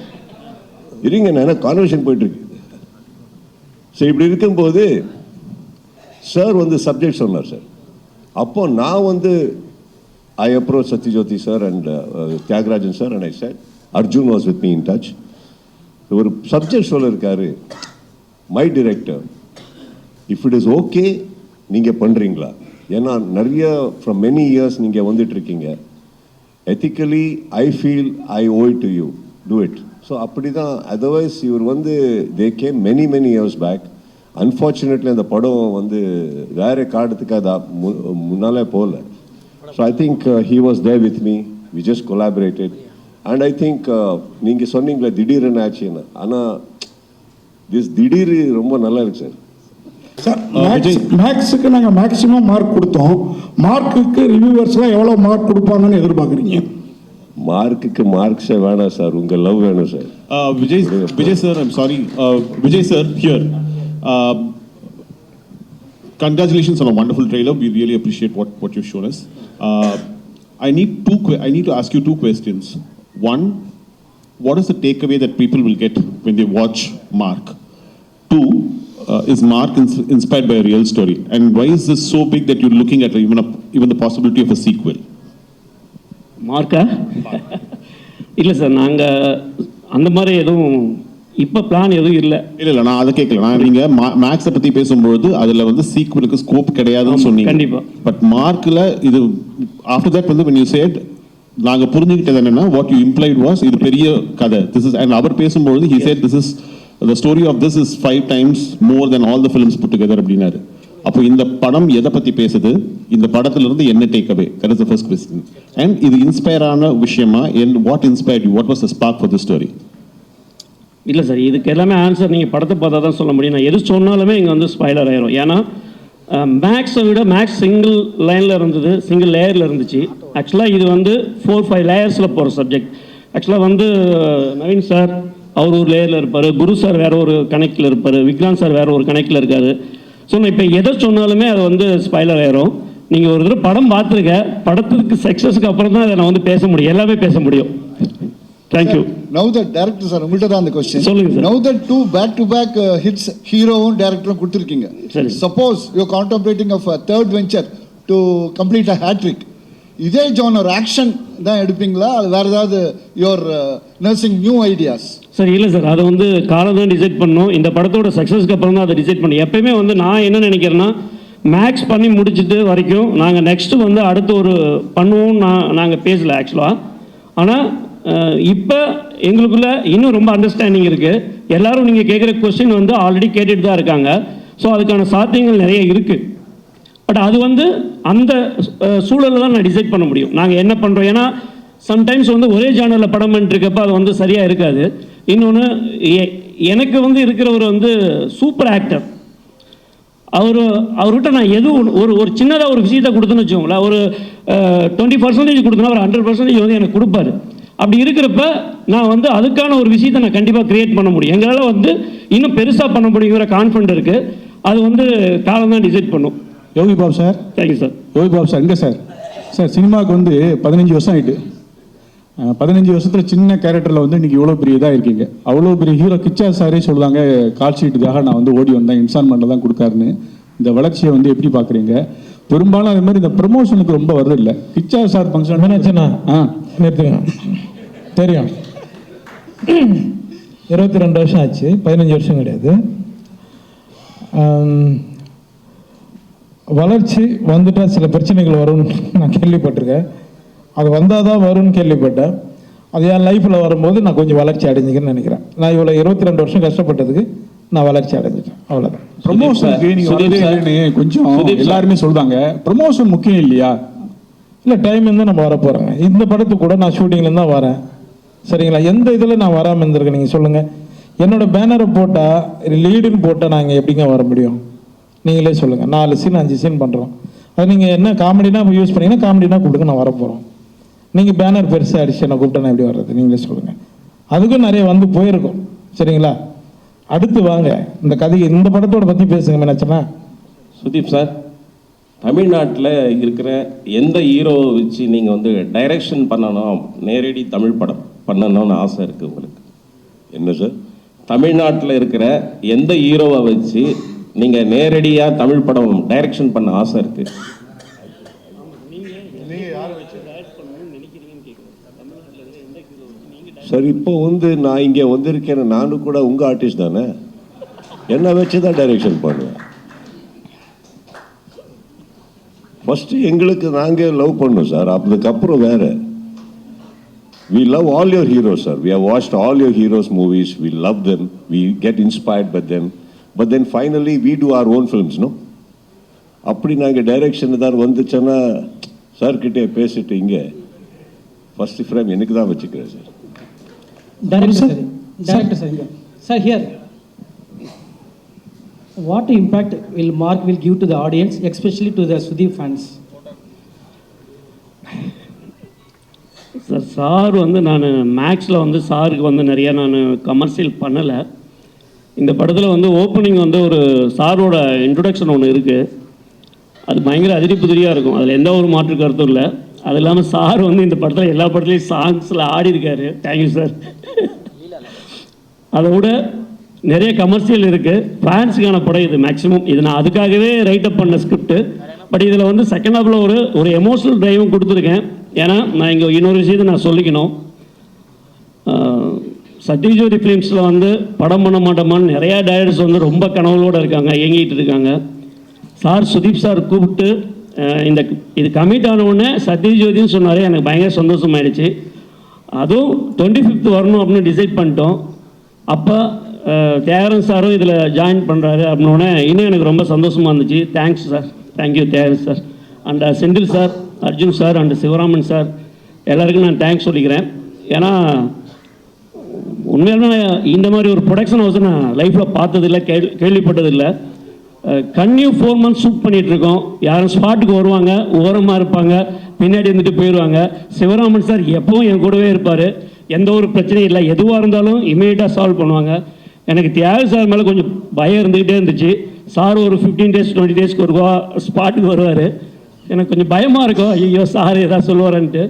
இருங்க, நான் கான்வர்சேஷன் போயிட்டுருக்கு. ஸோ இப்படி இருக்கும்போது சார் வந்து சப்ஜெக்ட் சொன்னார் சார். அப்போ நான் வந்து I approach Sathyajothi sir and Thiyagarajan sir and I said Arjun was with me in touch. ஒரு சப்ஜெக்ட் சொல்லியிருக்காரு, my director if it is okay நீங்கள் பண்ணுறீங்களா? ஏன்னா நிறைய ஃப்ரம் மெனி இயர்ஸ் நீங்கள் வந்துட்டு இருக்கீங்க. Ethically I feel I owe it to you, do it. So அப்படி தான். அதர்வைஸ் இவர் வந்து they came many years back. Unfortunately அந்த படம் வந்து வேறு காரணத்துக்கு அது முன்னாலே போகல. So I think he was there with me, we just collaborated. And I think நீங்கள் சொன்னீங்களே திடீர்னு ஆச்சுன்னு, ஆனால் திடீர் ரொம்ப நல்லா இருக்கு சார். சார் மேக்ஸுக்கு நாங்கள் மேக்ஸிமம் மார்க் கொடுத்தோம், மார்க்குக்கு ரிவ்யூவர்ஸ்லாம் எவ்வளோ மார்க் கொடுப்பாங்கன்னு எதிர்பார்க்குறீங்க? மார்க்குக்கு மார்க்ஸே வேணாம் சார், உங்கள் லவ் வேணும் sir. Vijay sir, I'm sorry. Vijay sir, here. Congratulations on a wonderful trailer. We really appreciate what you've shown us. I need to ask you two questions. One, what is the takeaway that people will get when they watch Mark? Two, is Mark inspired by a real story? And why is this so big that you're looking at even the possibility of a sequel? மார்க்கா? இல்லை sir, நாங்கள் அந்த மாதிரி எதுவும் இப்போ plan எதுவும் இல்லை. இல்லை நான் அதை கேட்கல. நான் நீங்கள் மேக்ஸை பற்றி பேசும்பொழுது அதில் வந்து சீக்வலுக்கு ஸ்கோப் கிடையாதுன்னு சொன்னீங்க. கண்டிப்பாக. பட் மார்க்கில் இது ஆஃப்டர் தட் வந்து when you said, நாங்கள் புரிஞ்சுக்கிட்டது என்னன்னா, what you implied was இது பெரிய கதை. This is, and அவர் பேசும்பொழுது he said this is the story of this is 5 times more than all the films put together அப்படின்னாரு. அப்போ இந்த படம் எதை பற்றி பேசுது, இந்த படத்திலிருந்து என்ன take away? That is the first question. And இது இன்ஸ்பயர் ஆன விஷயமா? And what inspired you? What was the spark for the story? இல்லை சார், இதுக்கு எல்லாமே ஆன்சர் நீங்கள் படத்தை பார்த்தா தான் சொல்ல முடியும். நான் எது சொன்னாலுமே இங்கே வந்து ஸ்பாய்லர் ஆயிரும். ஏன்னா மேக்ஸை விட மேக்ஸ் சிங்கிள் லைனில் இருந்தது, சிங்கிள் லேயரில் இருந்துச்சு. ஆக்சுவலாக இது வந்து 4-5 லேயர்ஸில் போகிற சப்ஜெக்ட். ஆக்சுவலாக வந்து நவீன் சார் அவர் ஒரு லேயரில் இருப்பார், குரு சார் வேறு ஒரு கனெக்டில் இருப்பார், விக்ராந்த் சார் வேறு ஒரு கனெக்டில் இருக்கார். ஸோ நான் இப்போ எதை சொன்னாலுமே அது வந்து ஸ்பாய்லர் ஆயிரும். நீங்கள் ஒரு தடவை படம் பார்த்துருக்க, படத்துக்கு சக்ஸஸ்க்கு அப்புறம் தான் அதை நான் வந்து பேச முடியும், எல்லாமே பேச முடியும். Thank you. Now that director sir உங்கள்கிட்ட தான் அந்த கொஸ்டின். சொல்லுங்க sir. Now that 2 back-to-back hits ஹீரோவும் டேரக்டரும் கொடுத்துருக்கீங்க. Suppose you're contemplating of a third venture to complete a hat-trick. இதே ஜானர் ஆக்ஷன் தான் எடுப்பீங்களா, அது வேறு ஏதாவது your nursing new ideas? Sir இல்லை சார், அதை வந்து காலம் தான் டிசைட் பண்ணணும். இந்த படத்தோட சக்ஸஸ்க்கு அப்புறம் தான் அதை டிசைட் பண்ணணும். எப்பயுமே வந்து நான் என்ன நினைக்கிறேன்னா, மேக்ஸ் பண்ணி முடிச்சுட்டு வரைக்கும் நாங்கள் நெக்ஸ்ட்டு வந்து அடுத்து ஒரு பண்ணுவோம் நாங்கள் பேசலை ஆக்சுவலாக. ஆனால் இப்போ எங்களுக்குள்ள இன்னும் ரொம்ப அண்டர்ஸ்டாண்டிங் இருக்குது. எல்லோரும் நீங்கள் கேட்குற கொஸ்டின் வந்து ஆல்ரெடி கேட்டுட்டு தான் இருக்காங்க. ஸோ அதுக்கான சாத்தியங்கள் நிறைய இருக்குது. பட் அது வந்து அந்த சூழலில் தான் நான் டிசைட் பண்ண முடியும் நாங்கள் என்ன பண்ணுறோம். ஏன்னா சம்டைம்ஸ் வந்து ஒரே ஜானரில் படம் பண்ணிட்டுருக்கப்ப அது வந்து சரியாக இருக்காது. இன்னொன்று எனக்கு வந்து இருக்கிறவர் வந்து சூப்பர் ஆக்டர். அவர்கிட்ட நான் எதுவும் ஒரு சின்னதாக ஒரு விஷயத்தை கொடுத்துன்னு வச்சுக்கோங்களேன், ஒரு 20% கொடுத்தனா ஒரு 100% வந்து எனக்கு கொடுப்பாரு. அப்படி இருக்கிறப்ப நான் வந்து அதுக்கான ஒரு விஷயத்தை நான் கண்டிப்பாக க்ரியேட் பண்ண முடியும். எங்களால் வந்து இன்னும் பெருசாக பண்ண முடியுங்கிற கான்ஃபிடென்ட் இருக்குது. அது வந்து காலம் தான் டிசைட் பண்ணும். Yogi Babu sir. Thank you sir. Yogi Babu sir எங்கே சார்? சார் சினிமாவுக்கு வந்து 15 வருஷம் ஆகிட்டு, 15 வருஷத்தில் சின்ன கேரக்டரில் வந்து இன்றைக்கி இவ்வளோ பெரிய இதாக இருக்கீங்க. அவ்வளோ பெரிய ஹீரோ கிச்சா சாரே சொல்லுவாங்க கால் ஷீட்டுக்காக நான் வந்து ஓடி வந்தேன், இன்ஸ்டால்மெண்ட்டில் தான் கொடுக்காருன்னு. இந்த வளர்ச்சியை வந்து எப்படி பார்க்குறீங்க? பெரும்பாலும் அது மாதிரி இந்த ப்ரமோஷனுக்கு ரொம்ப வருது இல்லை. கிச்சா சார் ஃபங்க்ஷன் என்னாச்சுன்னா நிறுத்துங்க. தெரியும் 22 வருஷம் ஆச்சு, 15 வருஷம் கிடையாது. வளர்ச்சி வந்துட்டால் சில பிரச்சனைகள் வரும்னு நான் கேள்விப்பட்டிருக்கேன். அது வந்தால் தான் வரும்னு கேள்விப்பட்டேன். அது என் லைஃப்பில் வரும்போது நான் கொஞ்சம் வளர்ச்சி அடைஞ்சிக்கிறேன்னு நினைக்கிறேன். நான் இவ்வளோ 22 வருஷம் கஷ்டப்பட்டதுக்கு நான் வளர்ச்சி அடைஞ்சிட்டேன், அவ்வளோதான். ப்ரமோஷனுக்கு நீங்கள் கொஞ்சம் எல்லாருமே சொல்கிறாங்க ப்ரமோஷன் முக்கியம் இல்லையா? இல்லை, டைம் இருந்தால் நம்ம வர போகிறோங்க. இந்த படத்துக்கு கூட நான் ஷூட்டிங்லேருந்து தான் வரேன், சரிங்களா? எந்த இதில் நான் வராமல் இருந்திருக்கேன் நீங்கள் சொல்லுங்கள். என்னோட பேனரை போட்டால் லீடுன்னு போட்டால் நான் இங்கே எப்படிங்க வர முடியும்? நீங்களே சொல்லுங்கள். 4 சீன் 5 சீன் பண்ணுறோம். அது நீங்கள் என்ன காமெடினா யூஸ் பண்ணிங்கன்னா காமெடினா கூப்பிடுங்க, நான் வரப்போகிறோம். நீங்கள் பேனர் பெருசாக அடிச்சு என்னை கூப்பிட்டா நான் எப்படி வர்றது? நீங்களே சொல்லுங்கள். அதுக்கும் நிறைய வந்து போயிருக்கும், சரிங்களா? அடுத்து வாங்க, இந்த கதையை இந்த படத்தோட பற்றி பேசுங்க. நினச்சேன்னா சுதீப் சார், தமிழ்நாட்டில் இருக்கிற எந்த ஹீரோவை வச்சு நீங்கள் வந்து டைரக்ஷன் பண்ணணும், நேரடி தமிழ் படம் பண்ணணும்னு ஆசை இருக்குது உங்களுக்கு? என்ன சார்? தமிழ்நாட்டில் இருக்கிற எந்த ஹீரோவை வச்சு நீங்கள் நேரடியாக தமிழ் படம் டைரக்ஷன் பண்ண ஆசை இருக்குது? சார் இப்போ வந்து நான் இங்கே வந்திருக்கேன், நானும் கூட உங்கள் ஆர்டிஸ்ட் தானே, என்னை வச்சு தான் டைரக்ஷன் பண்ணுவேன். ஃபஸ்ட்டு எங்களுக்கு நாங்கள் லவ் பண்ணோம் சார், அதுக்கப்புறம் வேறு. We love all your heroes, sir. We have watched all your heroes' movies. We love them. We get inspired by them. But then finally, we do our own films, no? அப்படி நாங்கள் direction தான் வந்துச்சோன்னா சார்கிட்டே பேசிட்டு இங்கே first frame எனக்கு தான் வச்சுக்கிறேன் sir. Director sir. Sir, here, what impact will Mark give to the audience, especially to the Sudeep fans? Sir வந்து நான் மேக்ஸில் வந்து சாருக்கு வந்து நிறையா நான் கமர்ஷியல் பண்ணலை. இந்த படத்தில் வந்து ஓப்பனிங் வந்து ஒரு சாரோட இன்ட்ரொடக்ஷன் ஒன்று இருக்குது, அது பயங்கர அதிரி புதிரியாக இருக்கும், அதில் எந்த ஒரு மாற்று கருத்தும் இல்லை. அது இல்லாமல் சார் வந்து இந்த படத்தில் எல்லா படத்துலையும் சாங்ஸில் ஆடி இருக்காரு. Thank you sir. அதை விட நிறைய கமர்ஷியல் இருக்குது. ஃபேன்ஸுக்கான படம் இது மேக்ஸிமம். இது நான் அதுக்காகவே ரைட்டப் பண்ண ஸ்கிரிப்ட். பட் இதில் வந்து செகண்ட் ஹாஃபில் ஒரு எமோஷனல் ட்ரைவும் கொடுத்துருக்கேன். ஏன்னா நான் இங்கே இன்னொரு விஷயத்தை நான் சொல்லிக்கணும். சத்யஜோதி ஃபிலிம்ஸில் வந்து படம் பண்ண மாட்டோமான்னு நிறையா டைரக்டர்ஸ் வந்து ரொம்ப கனவுகளோடு இருக்காங்க, இயங்கிட்டு இருக்காங்க. சார் சுதீப் சார் கூப்பிட்டு இது கமிட் ஆனவுடனே சத்யஜோதின்னு சொன்னார். எனக்கு பயங்கர சந்தோஷமாயிடுச்சு. அதுவும் 25th வரணும் அப்படின்னு டிசைட் பண்ணிட்டோம். அப்போ தியாகரன் சாரும் இதில் ஜாயின் பண்ணுறாரு அப்படின்னோடனே இன்னும் எனக்கு ரொம்ப சந்தோஷமாக இருந்துச்சு. Thanks sir, thank you Thiyagaran sir and Senthil sir, Arjun sir and Sivaraman sir, எல்லாருக்கும் நான் தேங்க்ஸ் சொல்லிக்கிறேன். ஏன்னா உண்மையாலுமே இந்த மாதிரி ஒரு ப்ரொடக்ஷன் ஹவுஸ் நான் லைஃப்பில் பார்த்ததில்லை, கேள்விப்பட்டதில்லை. கன்னியூ 4 months ஷூட் பண்ணிகிட்ருக்கோம். யாரும் ஸ்பாட்டுக்கு வருவாங்க, ஓரமாக இருப்பாங்க, பின்னாடி இருந்துட்டு போயிடுவாங்க. சிவராமன் சார் எப்பவும் என் கூடவே இருப்பார், எந்த ஒரு பிரச்சனையும் இல்லை, எதுவாக இருந்தாலும் இமீடியட்டாக சால்வ் பண்ணுவாங்க. எனக்கு தியாக சார் மேலே கொஞ்சம் பயம் இருந்துக்கிட்டே இருந்துச்சு. சார் ஒரு 15 days 20 daysக்கு ஒரு ஸ்பாட்டுக்கு வருவார். எனக்கு கொஞ்சம் பயமாக இருக்கும், ஐயோ சார் எதாவது சொல்லுவாரன்ட்டு.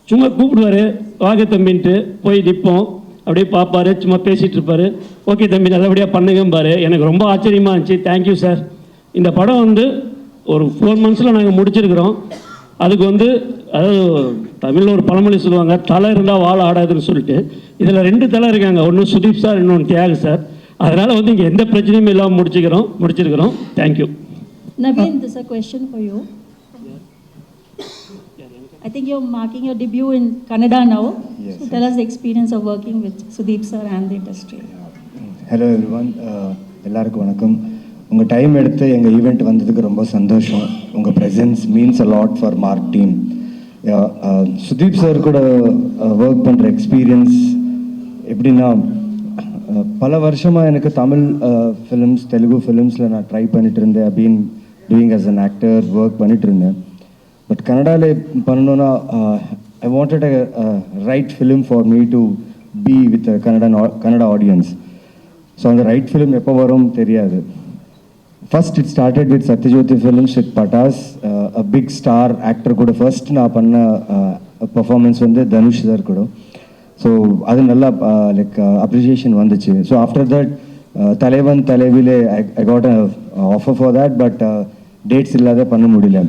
சும்மா கூப்பிடுவார், வாங்க தம்பின்ட்டு போய் நிற்போம், அப்படியே பார்ப்பார், சும்மா பேசிகிட்டு இருப்பார். ஓகே தம்பி நல்லபடியாக பண்ணுங்கம்பார். எனக்கு ரொம்ப ஆச்சரியமாக இருந்துச்சு. Thank you sir. இந்த படம் வந்து ஒரு 4 months நாங்கள் முடிச்சிருக்கிறோம். அதுக்கு வந்து அதாவது தமிழில் ஒரு பழமொழி சொல்லுவாங்க, தலை இருந்தால் வாழ ஆடாதுன்னு சொல்லிட்டு. இதில் 2 தலை இருக்காங்க, ஒன்று சுதீப் சார், இன்னொன்று தியாக சார். அதனால் வந்து இங்கே எந்த பிரச்சனையும் இல்லாமல் முடிச்சிருக்கிறோம். Thank you. Naveen, this is a question for you. I think you're marking your debut in Kannada now. Yes. So tell us the experience of working with Sudeep sir and the industry. Hello everyone. எல்லாருக்கும் வணக்கம். உங்கள் time எடுத்து எங்கள் event வந்ததுக்கு ரொம்ப சந்தோஷம். உங்கள் presence means a lot for mark team. Sudeep sir கூட ஒர்க் பண்ணுற எக்ஸ்பீரியன்ஸ் எப்படின்னா, பல வருஷமாக எனக்கு தமிழ் ஃபிலிம்ஸ், தெலுங்கு ஃபிலிம்ஸில் நான் ட்ரை பண்ணிட்டு இருந்தேன். Been doing as an actor work பண்ணிட்டு இருந்தேன். பட் கன்னடாவில் பண்ணணுன்னா I wanted a right film for me to be with Kannada audience. So அந்த ரைட் ஃபிலிம் எப்போ வரும் தெரியாது. First it started with Sathyajyothi films with Pattas, a big star actor கூட first நான் பண்ண பர்ஃபார்மன்ஸ் வந்து தனுஷ் சார் கூட. ஸோ அது நல்லா லைக் அப்ரிசியேஷன் வந்துச்சு. ஸோ ஆஃப்டர் தட் தலைவன் தலைவிலே I got a offer for that. But dates இல்லாத பண்ண முடியல.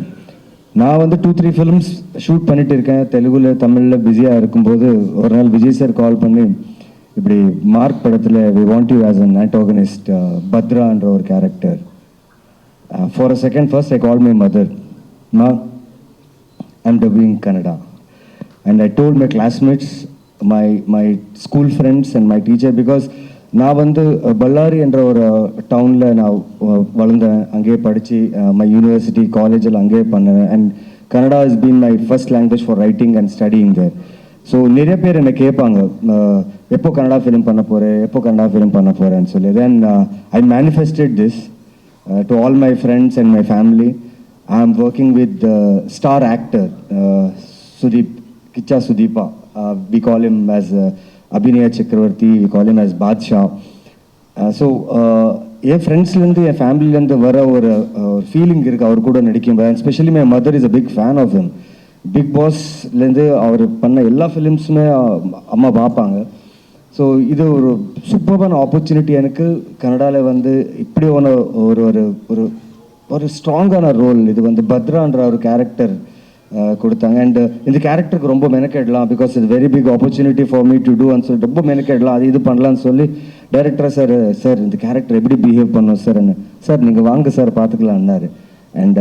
நான் வந்து 2-3 ஃபிலிம்ஸ் ஷூட் பண்ணிட்டு இருக்கேன். தெலுங்குல தமிழில் பிஸியாக இருக்கும்போது ஒரு நாள் விஜய் சார் கால் பண்ணி, இப்படி மார்க் படத்தில் we want you as an antagonist, பத்ரான்ற ஒரு character. For a second first I call my mother, மா I'm dubbing Kannada. And I told my classmates, my school friends and my teacher, because நான் வந்து பல்லாரி என்ற ஒரு டவுனில் நான் வளர்ந்தேன். அங்கேயே படித்து மை யூனிவர்சிட்டி காலேஜில் அங்கேயே பண்ணேன். And Kannada is been my first language for writing and studying there. So நிறைய பேர் என்னை கேட்பாங்க, எப்போ கன்னடா ஃபிலிம் பண்ண போகிறேன், எப்போ கன்னடா ஃபிலிம் பண்ண போகிறேன்னு சொல்லி. Then I manifested this to all my friends and my family. I am working with star actor Sudeep, Kicha Sudeepa. We call him as Abhinaya Chakravarti, we call him as Badshah. So, என் ஃப்ரெண்ட்ஸ்லேருந்து என் ஃபேமிலிலேருந்து வர ஒரு feeling இருக்குது அவர் கூட நடிக்கும்போது. And specially my mother is a big fan of him. Bigg பாஸ்லேருந்து அவர் பண்ண எல்லா ஃபிலிம்ஸுமே அம்மா பார்ப்பாங்க. ஸோ இது ஒரு சூப்பரான ஆப்பர்ச்சுனிட்டி எனக்கு. கன்னடாவில் வந்து இப்படி ஒரு ஒரு ஒரு ஸ்ட்ராங்கான ரோல் இது வந்து பத்ரான்ற ஒரு கேரக்டர் கொடுத்தாங்க. அண்ட் இந்த கேரக்டருக்கு ரொம்ப மெனக்கெடலாம், பிகாஸ் இது very big opportunity for me to do and சொல்லிட்டு ரொம்ப மெனக்கெடலாம், அது இது பண்ணலான்னு சொல்லி டைரக்டர் சார் இந்த கேரக்டர் எப்படி பிஹேவ் பண்ணோம் சார் நீங்கள் வாங்க சார் பார்த்துக்கலான்னாரு. And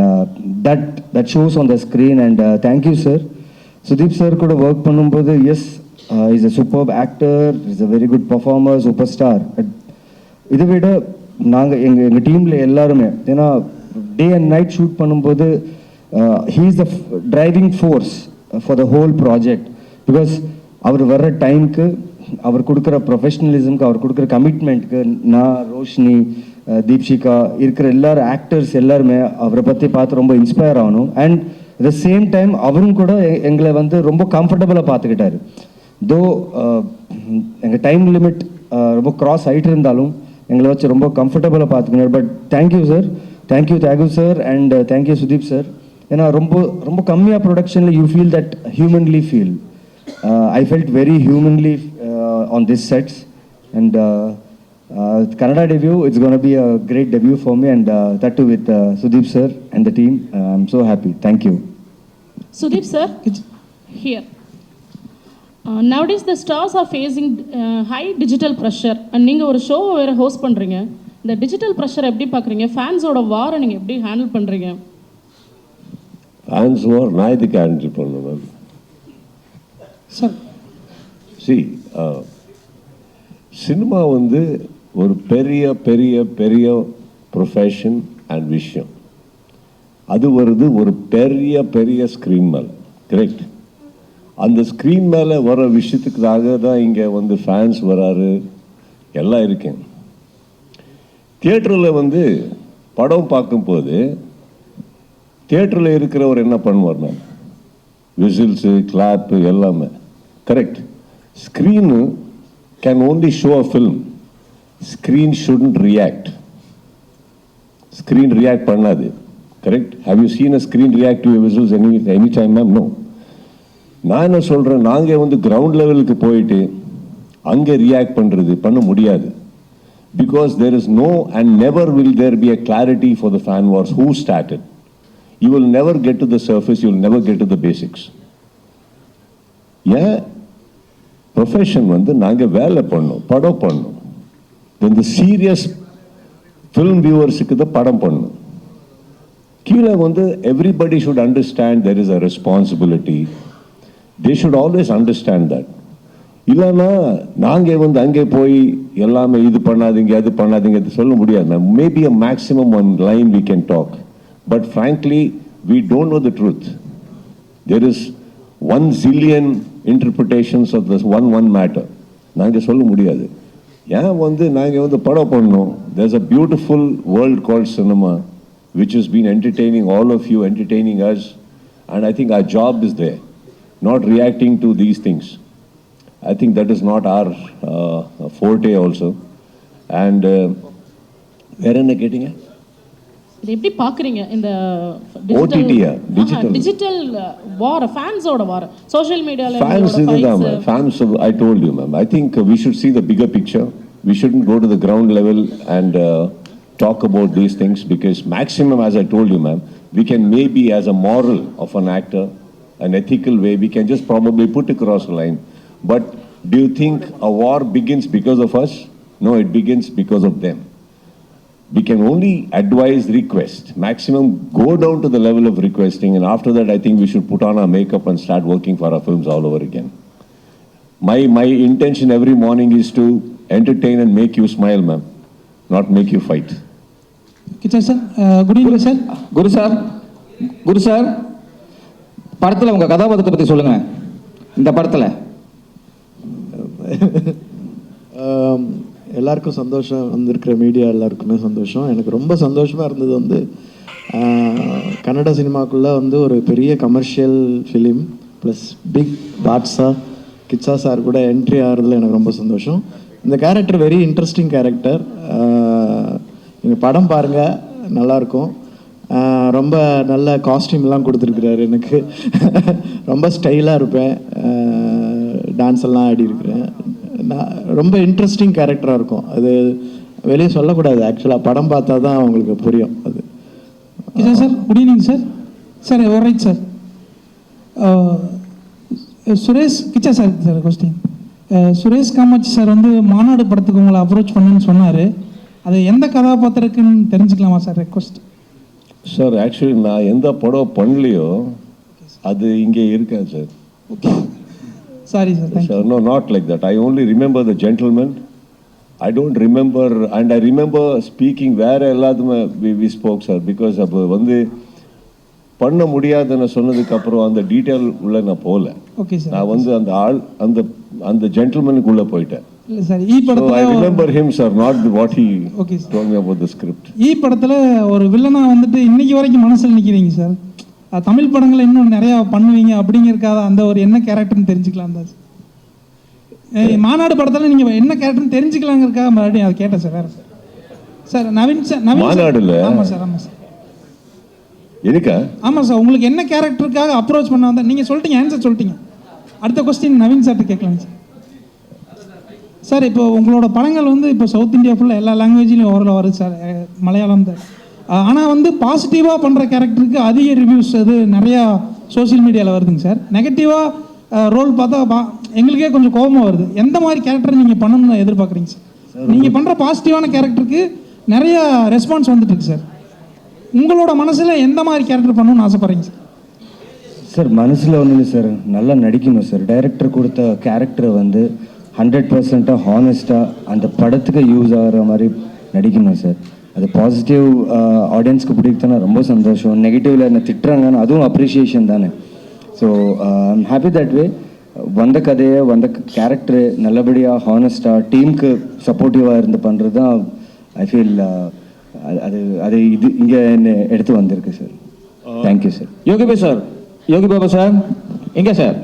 that shows on the screen. And thank you sir. Sudeep sir கூட ஒர்க் பண்ணும்போது yes is a super actor, is a very good performer, super star. இதை விட நாங்கள் எங்கள் டீமில் எல்லாருமே, ஏன்னா டே அண்ட் நைட் ஷூட் பண்ணும்போது he is the driving force for the whole project, because அவர் வர்ற டைமுக்கு, அவர் கொடுக்குற ப்ரொஃபஷனலிசம்க்கு, அவர் கொடுக்குற கமிட்மெண்ட்டுக்கு நான், ரோஷினி, தீப்ஷிகா இருக்கிற எல்லாரும் ஆக்டர்ஸ் எல்லாருமே அவரை பற்றி பார்த்து ரொம்ப இன்ஸ்பயர் ஆகணும். And at the same time அவரும் கூட எங்களை வந்து ரொம்ப கம்ஃபர்டபுளாக பார்த்துக்கிட்டாரு. தோ எங்கள் டைம் லிமிட் ரொம்ப க்ராஸ் ஆகிட்டு இருந்தாலும் எங்களை வச்சு ரொம்ப கம்ஃபர்டபுளாக பார்த்துக்கினார். But thank you sir, thank you sir, and thank you Sudeep sir. ஏன்னா ரொம்ப ரொம்ப கம்மியாக ப்ரொடக்ஷனில் you feel that humanly feel. I felt very humanly on this sets. And Kannada debut, it's going to be a great debut for me, and that too with Sudeep sir and the team. I'm so happy. Thank you. Sudeep sir, here. Nowadays the stars are facing high digital pressure, and நீங்கள் ஒரு show வேறு host பண்ணுறீங்க. இந்த digital pressure எப்படி பார்க்குறீங்க? ஃபேன்ஸோட வாரை நீங்கள் எப்படி handle பண்ணுறீங்க? ஃபேன்ஸ் வார் நான் இதுக்கு ஹேண்டில் பண்ணணும் மேம். சார் சி சினிமா வந்து ஒரு பெரிய பெரிய பெரிய ப்ரொஃபஷன் அண்ட் விஷயம். அது வருது ஒரு பெரிய பெரிய ஸ்க்ரீன் மேலே, கரெக்ட்? அந்த ஸ்க்ரீன் மேலே வர விஷயத்துக்காக தான் இங்கே வந்து ஃபேன்ஸ் வராரு, எல்லாம் இருக்கேன். தியேட்டரில் வந்து படம் பார்க்கும்போது தியேட்டரில் இருக்கிறவர் என்ன பண்ணுவார் மேம்? விசில்ஸு, கிளாப்பு எல்லாமே, correct? Screen can only show a film. Screen shouldn't react. Screen react பண்ணாது, correct? Have you seen a screen react to your visuals any time, ma'am? No. நான் என்ன சொல்கிறேன், நாங்கள் வந்து கிரவுண்ட் லெவலுக்கு போயிட்டு அங்கே ரியாக்ட் பண்ணுறது பண்ண முடியாது. Because there is no and never will there be a clarity for the fan wars. Who started? You will never get to the surface, you will never get to the basics. Yeah. Profession வந்து நாங்கள் வேலை பண்ணோம், படம் பண்ணோம். இந்த serious film வியூவர்ஸுக்கு தான் படம் பண்ணணும். கீழே வந்து everybody should understand there is a responsibility. They should always understand that. இல்லைன்னா நாங்கள் வந்து அங்கே போய் எல்லாமே இது பண்ணாதீங்க அது பண்ணாதீங்க அது சொல்ல முடியாது. Maybe a maximum one line we can talk, but frankly we don't know the truth. There is 1 zillion interpretations of this one matter. நாங்கள் சொல்ல முடியாது. ஏன் வந்து நாங்கள் வந்து படம் பண்ணோம். There's a beautiful world called cinema which has been entertaining all of you, entertaining us, and I think our job is there, not reacting to these things. I think that is not our forte also. And வேற என்ன கேட்டீங்க? இது எப்படி பார்க்குறீங்க இந்த digital war, ஃபேன்ஸோட war, social மீடியாவில் fans இதுதான் ma'am. Fans I told you ma'am. I think we should see the bigger picture. We shouldn't go to the ground level and talk about these things, because maximum, as I told you ma'am, we can maybe as a moral of an actor, an ethical way, we can just probably put across the line. But do you think a war begins because of us? No, it begins because of them. We can only advise, request. Maximum go down to the level of requesting, and after that I think we should put on our makeup and start working for our films all over again. My intention every morning is to entertain and make you smile ma'am, not make you fight. Kichcha sir, good evening sir. Guru sir, படத்தில் உங்கள் கதாபாத்திரத்தை பற்றி சொல்லுங்கள். இந்த படத்தில் எல்லாருக்கும் சந்தோஷம், வந்திருக்கிற மீடியா எல்லாருக்குமே சந்தோஷம். எனக்கு ரொம்ப சந்தோஷமாக இருந்தது வந்து கன்னட சினிமாக்குள்ளே வந்து ஒரு பெரிய commercial film plus big Badshah Kichcha sir கூட என்ட்ரி ஆகிறதுல எனக்கு ரொம்ப சந்தோஷம். இந்த கேரக்டர் வெரி இன்ட்ரெஸ்டிங் கேரக்டர். நீங்கள் படம் பாருங்கள், நல்லாயிருக்கும். ரொம்ப நல்ல காஸ்டியூம்லாம் கொடுத்துருக்குறாரு எனக்கு. ரொம்ப ஸ்டைலாக இருப்பேன், டான்ஸ் எல்லாம் ஆடி இருக்கிறேன். ரொம்ப இன்ட்ரெஸ்டிங் கேரக்டராக இருக்கும். அது வெளியே சொல்லக்கூடாது, ஆக்சுவலாக படம் பார்த்தா தான் அவங்களுக்கு புரியும் அது. Kichcha sir, good evening sir. Sir right sir. Suresh, Kichcha sir sir question. Suresh Kamatchi sir வந்து மாநாடு படத்துக்கு உங்களை அப்ரோச் பண்ணுன்னு சொன்னார். அது எந்த கதாபாத்திரக்குன்னு தெரிஞ்சுக்கலாமா சார்? Request sir. ஆக்சுவலி நான் எந்த படம் பண்ணலையோ அது இங்கே இருக்கேன் sir. Sorry sir. No, not like that. I only remember the gentleman. I don't remember, and I remember speaking வேற எல்லாத்துமே we spoke sir, because அப்போ வந்து பண்ண முடியாதுன்னு சொன்னதுக்கு அப்புறம் அந்த டீட்டெயில் உள்ள நான் போகல. Okay sir. நான் வந்து அந்த ஆள் அந்த ஜென்டில்மேனுக்கு உள்ள போயிட்டேன். இல்ல சார், ஈ படத்துல I remember him sir, not what he okay told me about the script. ஈ படத்துல ஒரு வில்லனா வந்துட்டு இன்னைக்கு வரைக்கும் மனசுல நிக்கிறீங்க சார். தமிழ் படங்களை இன்னும் நிறைய பண்ணுவீங்க அப்படிங்கிறக்காத அந்த ஒரு என்ன கேரக்டர்னு தெரிஞ்சுக்கலாம் தான் சார். மாநாடு படத்தில் நீங்கள் என்ன கேரக்டர்னு தெரிஞ்சுக்கலாங்கிறக்காக மறுபடியும் அதை கேட்டேன் சார். வேறு சார் நவீன் சார். மாநாடுல ஆமாம் சார். ஆமாம் சார். இருக்கா? ஆமாம் சார். உங்களுக்கு என்ன கேரக்டருக்காக அப்ரோச் பண்ண வந்தால் நீங்கள் சொல்லிட்டீங்க, ஆன்சர் சொல்லிட்டீங்க. அடுத்த கொஸ்டின் நவீன் சார்கிட்ட கேட்கலாம் சார். சார் இப்போ உங்களோட படங்கள் வந்து இப்போ சவுத் இந்தியா ஃபுல்லாக எல்லா லாங்குவேஜ்லையும் ஓரளவு வருது சார், மலையாளம் தான். ஆனால் வந்து பாசிட்டிவாக பண்ணுற கேரக்டருக்கு அதிக ரிவ்யூஸ் அது நிறையா சோசியல் மீடியாவில் வருதுங்க சார். நெகட்டிவாக ரோல் பார்த்தா எங்களுக்கே கொஞ்சம் கோபமாக வருது. எந்த மாதிரி கேரக்டர் நீங்கள் பண்ணணும்னு எதிர்பார்க்குறீங்க சார்? நீங்கள் பண்ணுற பாசிட்டிவான கேரக்டருக்கு நிறைய ரெஸ்பான்ஸ் வந்துட்டு இருக்கு சார். உங்களோட மனசில் எந்த மாதிரி கேரக்டர் பண்ணணும்னு ஆசைப்பட்றீங்க சார்? சார் மனசில் ஒன்றும் இல்லை சார், நல்லா நடிக்கணும் சார். டைரக்டர் கொடுத்த கேரக்டரை வந்து 100% ஹானஸ்ட்டாக அந்த படத்துக்கு யூஸ் ஆகிற மாதிரி நடிக்கணும் சார். அது பாசிட்டிவ் ஆடியன்ஸ்க்கு பிடிக்குதுன்னா ரொம்ப சந்தோஷம். நெகட்டிவில் என்ன திட்டுறாங்கன்னு அதுவும் அப்ரிஷியேஷன் தானே. So I'm happy that way. வந்த கதையை வந்த கேரக்டரு நல்லபடியாக ஹானஸ்ட்டாக டீமுக்கு சப்போர்ட்டிவாக இருந்து பண்ணுறது தான் ஐ ஃபீல் அது அது இது இங்கே என்ன எடுத்து வந்திருக்கு sir. Thank you sir. Yogi Baba sir எங்கே சார்?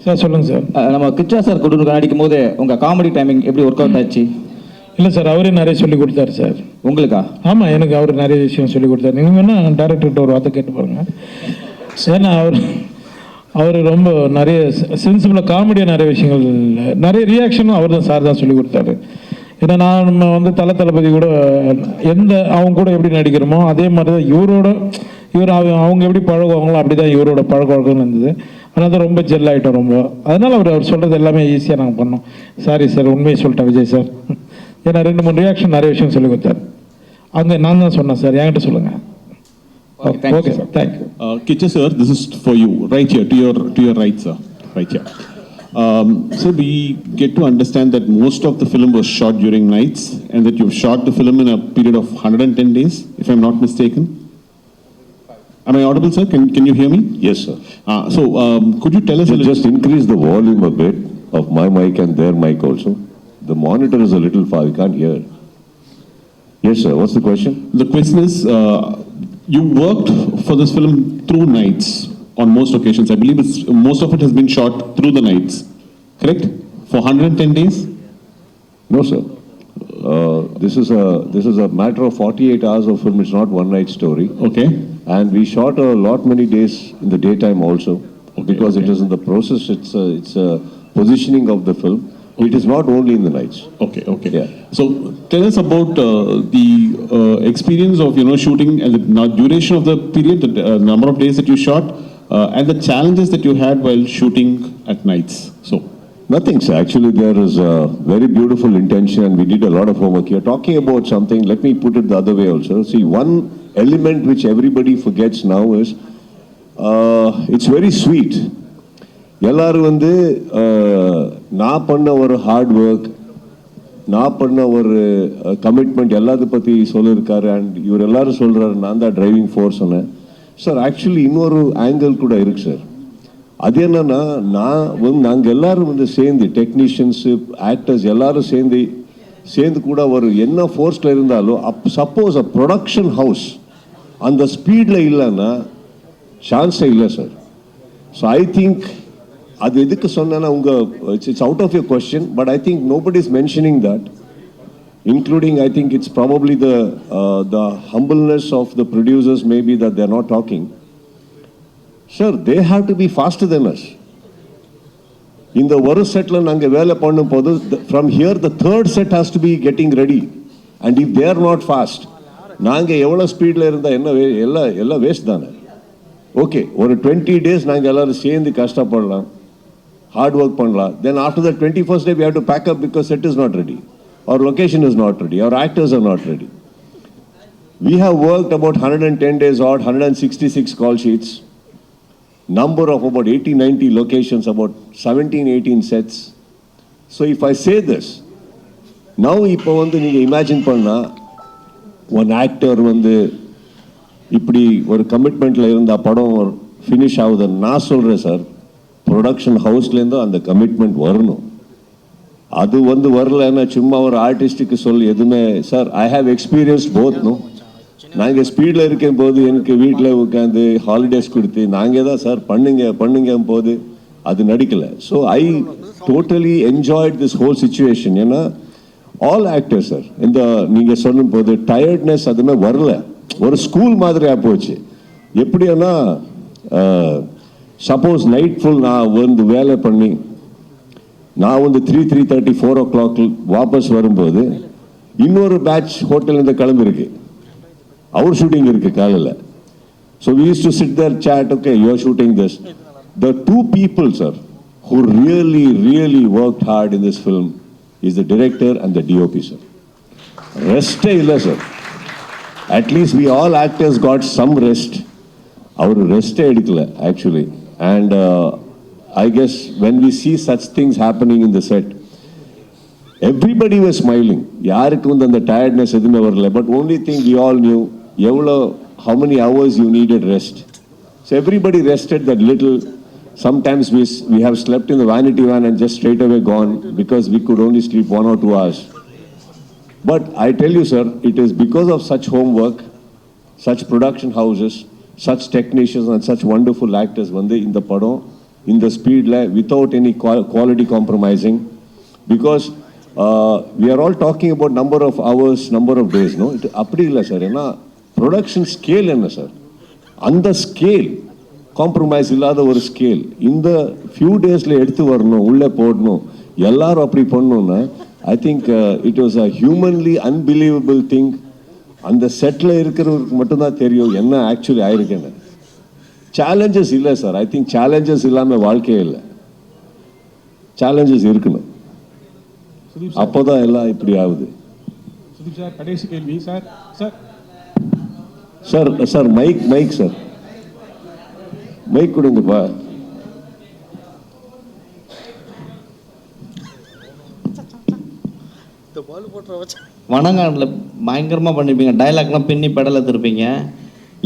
சார் சொல்லுங்கள் சார். நம்ம கிச்சா சார் கொண்டு நடிக்கும் போது உங்கள் காமெடி டைமிங் எப்படி ஒர்க் அவுட் ஆச்சு? இல்லை சார், அவரே நிறைய சொல்லி கொடுத்தாரு சார். உங்களுக்கா? ஆமாம், எனக்கு அவர் நிறைய விஷயம் சொல்லி கொடுத்தாரு. நீங்கள் வேணால் டேரக்டர்கிட்ட ஒரு வார்த்தை கேட்டு பாருங்கள். ஏன்னா அவர் ரொம்ப நிறைய சென்சிபிளாக காமெடியாக நிறைய விஷயங்கள், நிறைய ரியாக்ஷனும் அவர் தான் சார் தான் சொல்லி கொடுத்தாரு. ஏன்னா நம்ம வந்து தளபதி கூட அவங்க கூட எப்படி நடிக்கிறோமோ அதே மாதிரி தான் இவர் அவங்க எப்படி பழகுவாங்களோ அப்படி தான் இவரோட பழக்க வழக்கம் இருந்தது. அதனால தான் ரொம்ப ஜெல் ஆகிட்டோம் ரொம்ப. அதனால் அவர் சொல்கிறது எல்லாமே ஈஸியாக நாங்கள் பண்ணோம். சாரி சார், உண்மையை சொல்லிட்டேன் விஜய் சார். ஏன்னா 2-3 ரியாக்ஷன் நிறைய விஷயம் சொல்லி கொடுத்தாரு. அங்கே நான் தான் சொன்னேன் சார், என்கிட்ட சொல்லுங்கள். Okay sir, thank you. Kicha sir, this is for you, right here, to your right sir, right here. So we get to understand that most of the film was shot during nights and that you've shot the film in a period of 110 days, if I'm not mistaken. Am I audible, sir? Can you hear me? Yes, sir. Could you tell us a little... Just increase the volume a bit of my mic and their mic also. The monitor is a little far, you can't hear. Yes, sir. What's the question? The question is, you worked for this film through nights on most occasions. I believe most of it has been shot through the nights, correct? For 110 days? No, sir. This is a matter of 48 hours of film. It's not one night story. Okay. And we shot a lot many days in the daytime also, because it is in the process. It's a positioning of the film. It is not only in the nights. Okay. Yeah. So tell us about the experience of shooting and the duration of the period, the number of days that you shot, and the challenges that you had while shooting at nights. So nothing, sir. Actually, there is a very beautiful intention, and we did a lot of homework. You're talking about something. Let me put it the other way also. See, one element which everybody forgets now is it's very sweet. எல்லாரும் வந்து நான் பண்ண ஒரு hard work, நான் பண்ண ஒரு commitment எல்லாத்தை பற்றி சொல்லியிருக்காரு. அண்ட் இவர் எல்லாரும் சொல்கிறாரு நான் தான் டிரைவிங் ஃபோர்ஸ் சொன்னேன். சார் ஆக்சுவலி இன்னொரு ஆங்கிள் கூட இருக்கு சார். அது என்னன்னா, நாங்கள் எல்லாரும் வந்து சேர்ந்து டெக்னீஷியன்ஸு, ஆக்டர்ஸ் எல்லாரும் சேர்ந்து கூட ஒரு என்ன ஃபோர்ஸில் இருந்தாலும் சப்போஸ் அ ப்ரொடக்ஷன் ஹவுஸ் அந்த ஸ்பீடில் இல்லைன்னா சான்ஸே இல்லை சார். ஸோ ஐ திங்க் அது எதுக்கு சொன்னேன்னா, it's out of your question, but I think nobody is mentioning that, including I think it's probably the humbleness of the producers maybe that they're not talking. Sir, they have to be faster than us. In the ஒரு செட்ல நாங்கள் வேலை பண்ணும் போது, from here the third set has to be getting ready, and if they are not fast, நாங்கள் எவ்வளோ ஸ்பீடில் இருந்தால் என்ன எல்லாம் வேஸ்ட் தானே. ஓகே, ஒரு 20 days நாங்கள் எல்லாரும் சேர்ந்து கஷ்டப்படலாம், ஹார்ட் ஒர்க் பண்ணலாம். Then after the 21st day we have to pack up because set is not ready, our location is not ready, our actors are not ready. We have worked about 110 days odd, 166 call sheets, number of about 80-90 locations, about 17-18 sets. So if I say this, now இப்போ வந்து நீங்கள் imagine பண்ணால், one actor வந்து இப்படி ஒரு கமிட்மெண்ட்டில் இருந்தால் படம் finish ஆகுதுன்னு நான் சொல்கிறேன் சார். ப்ரொடக்ஷன் ஹவுஸ்லேருந்து அந்த கமிட்மெண்ட் வரணும். அது வந்து வரலன்னா சும்மா ஒரு ஆர்டிஸ்ட்டுக்கு சொல்லி எதுவுமே. சார், ஐ ஹாவ் எக்ஸ்பீரியன்ஸ் போத்னும். நாங்கள் ஸ்பீடில் இருக்கும் போது எனக்கு வீட்டில் உட்காந்து ஹாலிடேஸ் கொடுத்து நாங்கள் தான் சார் பண்ணுங்க போது அது நடிக்கலை. So I totally enjoyed this whole situation. ஏன்னா ஆல் ஆக்டர்ஸ் சார், இந்த நீங்கள் சொல்லும் போது டயர்ட்னஸ் அதுமே வரல. ஒரு ஸ்கூல் மாதிரியாக போச்சு. எப்படின்னா, சப்போஸ் நைட் ஃபுல் நான் வந்து வேலை பண்ணி நான் வந்து 3:30 4 o'clock வாபஸ் வரும்போது இன்னொரு பேட்ச் ஹோட்டல்லேருந்து கிளம்பிருக்கு, அவர் ஷூட்டிங் இருக்கு காலையில். So we used to sit there, chat, okay, you are shooting this. The two people, sir, who really worked hard in this film is the director and the DOP, sir. Rest illa, sir. At least we all actors got some rest. Our rest edukala actually. And I guess when we see such things happening in the set, everybody was smiling. Yarukku வந்து அந்த tiredness எதுமே வரல. But only thing we all knew, how many hours you needed rest. So everybody rested that little. Sometimes we have slept in the vanity van and just straight away gone because we could only sleep 1 or 2 hours. But I tell you, sir, it is because of such homework, such production houses, such technicians and such wonderful actors வந்து இந்த படம் இந்த ஸ்பீடில் without any quality compromising, because we are all talking about number of hours, number of days, no? அப்படி இல்லை sir. ஏன்னா production scale என்ன sir, அந்த ஸ்கேல் காம்ப்ரமைஸ் இல்லாத ஒரு ஸ்கேல் இந்த ஃபியூ டேஸில் எடுத்து வரணும், உள்ளே போடணும், எல்லாரும் அப்படி பண்ணணும்னா I think it was a humanly unbelievable thing. அந்த செட்டில் இருக்கிறவருக்கு மட்டும்தான் தெரியும் என்ன ஆக்சுவலி ஆயிருக்குன்னு. சேலஞ்சஸ் இல்லை சார். ஐ திங்க் சேலஞ்சஸ் இல்லாமல் வாழ்க்கையே இல்லை. சேலஞ்சஸ் இருக்கணும், அப்போதான் எல்லாம் இப்படி ஆகுது. சுதீப் சார், கடைசி கேள்வி சார். சார் மைக் சார், மைக் கொடுங்கப்பா. வணங்காட்டில் பயங்கரமாக பண்ணியிருப்பீங்க, டைலாக்லாம் பின்னி பெடலை திருப்பீங்க.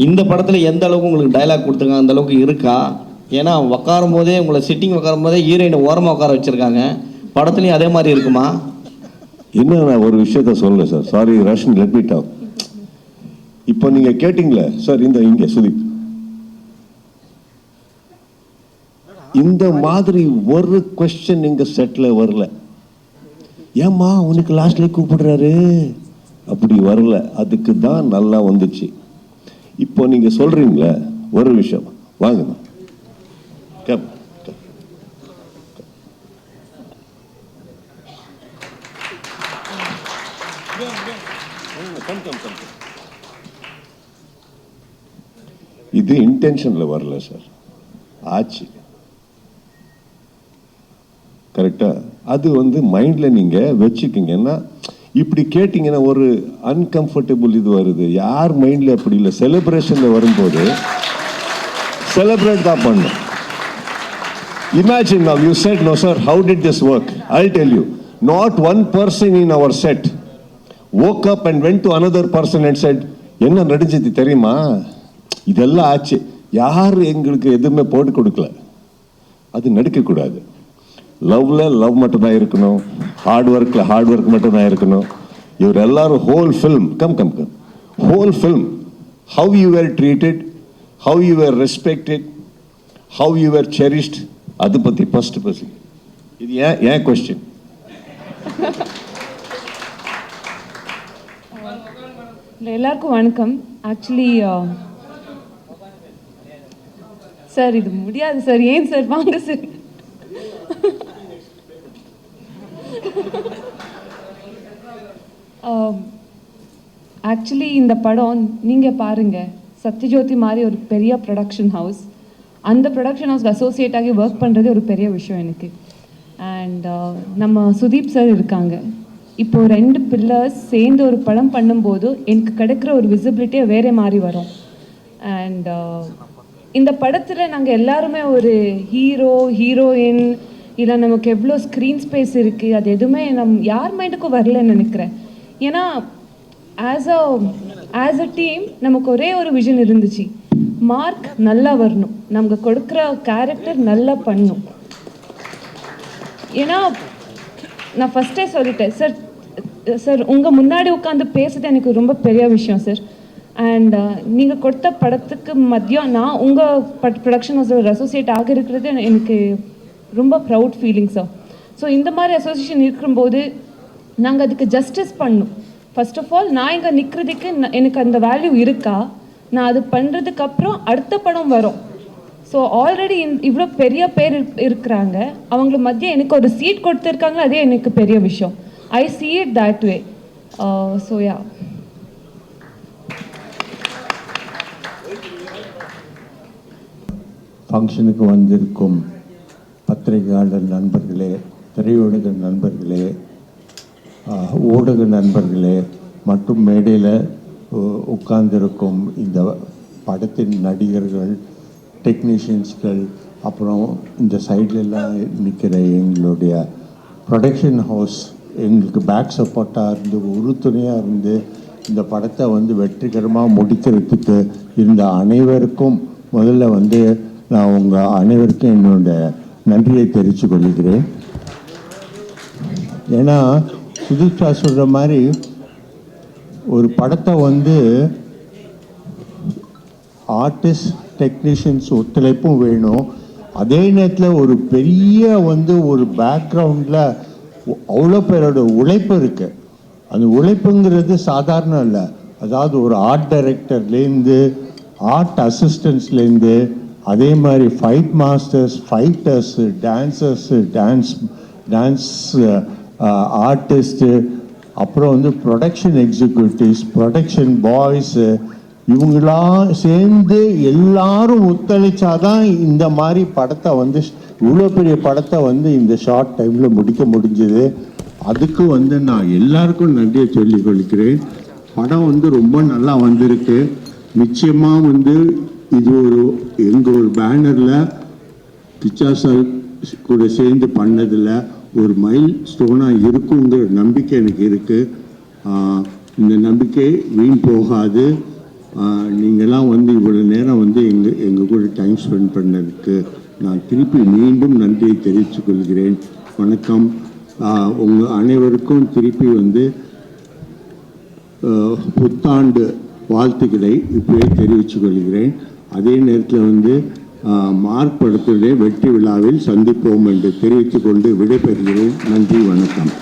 இந்த படத்தில் எந்த அளவுக்கு உங்களுக்கு டைலாக் கொடுத்துருக்காங்க அந்த அளவுக்கு இருக்கா? ஏன்னா உட்காரும் போதே உங்களை சிட்டிங் உட்காரும் போதே ஹீரோயினை ஓரமாக உட்கார வச்சுருக்காங்க, படத்துலையும் அதே மாதிரி இருக்குமா? இன்னும் நான் ஒரு விஷயத்த சொல்லல சார், சாரி ரஷன், லெட் மீ டாக். இப்போ நீங்கள் கேட்டிங்களே சார், இங்கே சுதீப், இந்த மாதிரி ஒரு கொஸ்டின் இங்கே செட்டில் வரல. ஏம்மா உனக்கு லாஸ்ட்லேயே கூப்பிடுறாரு அப்படி வரல, அதுக்கு தான் நல்லா வந்துச்சு. இப்போ நீங்கள் சொல்கிறீங்களே ஒரு விஷயம், வாங்கம்மா கம். இது இன்டென்ஷன்ல வரல சார், ஆச்சு. கரெக்டா? அது வந்து மைண்ட்ல நீங்க வச்சுக்கிங்கன்னா, இப்படி கேட்டீங்கன்னா ஒரு அன்கம்ஃபர்டபுள் இது வருது. யார் மைண்ட்ல அப்படி இல்லை. செலிப்ரேஷன்ல வரும்போது செலிப்ரேட் தான் பண்ணும். Imagine now you said, no sir, how did this work? I'll tell you, not one person in our set woke up and went to another person and said, என்ன நடிச்சது தெரியுமா, இதெல்லாம் ஆச்சு. யார் எங்களுக்கு எதுவுமே போட்டு கொடுக்கல. அது நடிக்கக்கூடாது. லவ்ல லவ் மட்டும் தான் இருக்கணும், ஹார்ட் ஒர்க் மட்டும் தான் இருக்கணும். இவர் எல்லாரும் whole film, come whole film, how you were treated, how you were respected, how you were cherished, அதை பற்றி ஃபர்ஸ்ட் பேசி. இது ஏன் கொஸ்டின்? எல்லாருக்கும் வணக்கம். ஆக்சுவலி சார் இது முடியாது சார். ஏன் சார், வாங்க சார். ஆக்சுவலி இந்த படம் நீங்கள் பாருங்கள், சத்யஜோதி மாதிரி ஒரு பெரிய ப்ரொடக்ஷன் ஹவுஸ், அந்த ப்ரொடக்ஷன் ஹவுஸ்க்கு அசோசியேட் ஆகி ஒர்க் பண்ணுறது ஒரு பெரிய விஷயம் எனக்கு. அண்ட் நம்ம சுதீப் சார் இருக்காங்க. இப்போது 2 பில்லர்ஸ் சேர்ந்து ஒரு படம் பண்ணும்போது எனக்கு கிடைக்கிற ஒரு விசிபிலிட்டியே வேறு மாதிரி வரும். அண்ட் இந்த படத்தில் நாங்கள் எல்லாருமே ஒரு ஹீரோ ஹீரோயின் இல்லை நமக்கு எவ்வளோ ஸ்க்ரீன் ஸ்பேஸ் இருக்குது, அது எதுவுமே யார் மைண்டுக்கும் வரலன்னு நினைக்கிறேன். ஏன்னா ஆஸ் அ டீம் நமக்கு ஒரே ஒரு விஷன் இருந்துச்சு, மார்க் நல்லா வரணும், நமக்கு கொடுக்குற கேரக்டர் நல்லா பண்ணணும். ஏன்னா நான் ஃபஸ்ட்டே சொல்லிட்டேன் சார் உங்கள் முன்னாடி உட்காந்து பேசுறது எனக்கு ரொம்ப பெரிய விஷயம் சார். அண்ட் நீங்கள் கொடுத்த படத்துக்கு மதியம் நான் உங்கள் ப்ரொடக்ஷன் ஹவுஸோட அசோசியேட் ஆகிருக்கிறது எனக்கு ரொம்ப ப்ரவுட் ஃபீலிங் சார். ஸோ இந்த மாதிரி அசோசியேஷன் இருக்கும்போது நாங்கள் அதுக்கு ஜஸ்டிஸ் பண்ணணும். ஃபர்ஸ்ட் ஆஃப் ஆல் நான் இங்கே நிற்கிறதுக்கு எனக்கு அந்த வேல்யூ இருக்கா, நான் அது பண்ணுறதுக்கப்புறம் அடுத்த படம் வரும். ஸோ ஆல்ரெடி இவ்வளோ பெரிய பேர் இருக்கிறாங்க, அவங்கள மத்திய எனக்கு ஒரு சீட் கொடுத்துருக்காங்க, அதே எனக்கு பெரிய விஷயம். ஐ see it that way. So yeah. ஃபங்க்ஷனுக்கு வந்திருக்கும் பத்திரிகையாளர் நண்பர்களே, திரையுலக நண்பர்களே, ஊடக நண்பர்களே மற்றும் மேடையில் உட்கார்ந்திருக்கும் இந்த படத்தின் நடிகர்கள், டெக்னீஷியன்ஸ்கள், அப்புறம் இந்த சைட்லெல்லாம் நிற்கிற எங்களுடைய ப்ரொடக்ஷன் ஹவுஸ் எங்களுக்கு பேக் சப்போர்ட்டாக இருந்து உறுதுணையாக இருந்து இந்த படத்தை வந்து வெற்றிகரமாக முடிக்கிறதுக்கு இருந்த அனைவருக்கும் முதல்ல நான் உங்கள் அனைவருக்கும் என்னோட நன்றியை தெரிவித்துக் கொள்கிறேன். ஏன்னா சுதீப் சார் சொல்கிற மாதிரி ஒரு படத்தை ஆர்டிஸ்ட் டெக்னீஷியன்ஸ் ஒத்துழைப்பும் வேணும், அதே நேரத்தில் ஒரு பெரிய ஒரு பேக்ரவுண்டில் அவ்வளோ பேரோட உழைப்பு இருக்குது. அந்த உழைப்புங்கிறது சாதாரணம் இல்லை. அதாவது ஒரு ஆர்ட் டைரக்டர்லேருந்து ஆர்ட் அசிஸ்டன்ட்ஸ்லேருந்து அதே மாதிரி fight masters, fighters, dancers, dance artist, அப்புறம் ப்ரொடக்ஷன் எக்ஸிக்யூட்டிவ்ஸ், ப்ரொடக்ஷன் பாய்ஸு, இவங்களாம் சேர்ந்து எல்லாரும் ஒத்துழைச்சாதான் இந்த மாதிரி படத்தை இவ்வளோ பெரிய படத்தை இந்த ஷார்ட் டைமில் முடிக்க முடிஞ்சது. அதுக்கு நான் எல்லாருக்கும் நன்றியை சொல்லிக் கொள்கிறேன். படம் ரொம்ப நல்லா வந்திருக்கு. நிச்சயமாக இது எங்கள் ஒரு பேனரில் பிச்சா சார் கூட சேர்ந்து பண்ணதில் ஒரு மைல் ஸ்டோனாக இருக்குங்கிற நம்பிக்கை எனக்கு இருக்குது. இந்த நம்பிக்கை வீண் போகாது. நீங்கள்லாம் வந்து இவ்வளோ நேரம் வந்து எங்கள் கூட டைம் ஸ்பெண்ட் பண்ணதுக்கு நான் திருப்பி மீண்டும் நன்றியை தெரிவித்துக் கொள்கிறேன். வணக்கம். உங்கள் அனைவருக்கும் திருப்பி வந்து புத்தாண்டு வாழ்த்துக்களை இப்போவே தெரிவித்துக் கொள்கிறேன். அதே நேரத்தில் வந்து மார்க் படத்துடைய வெற்றி விழாவில் சந்திப்போம் என்று தெரிவித்துக் கொண்டு விடைபெறுகிறேன். நன்றி, வணக்கம்.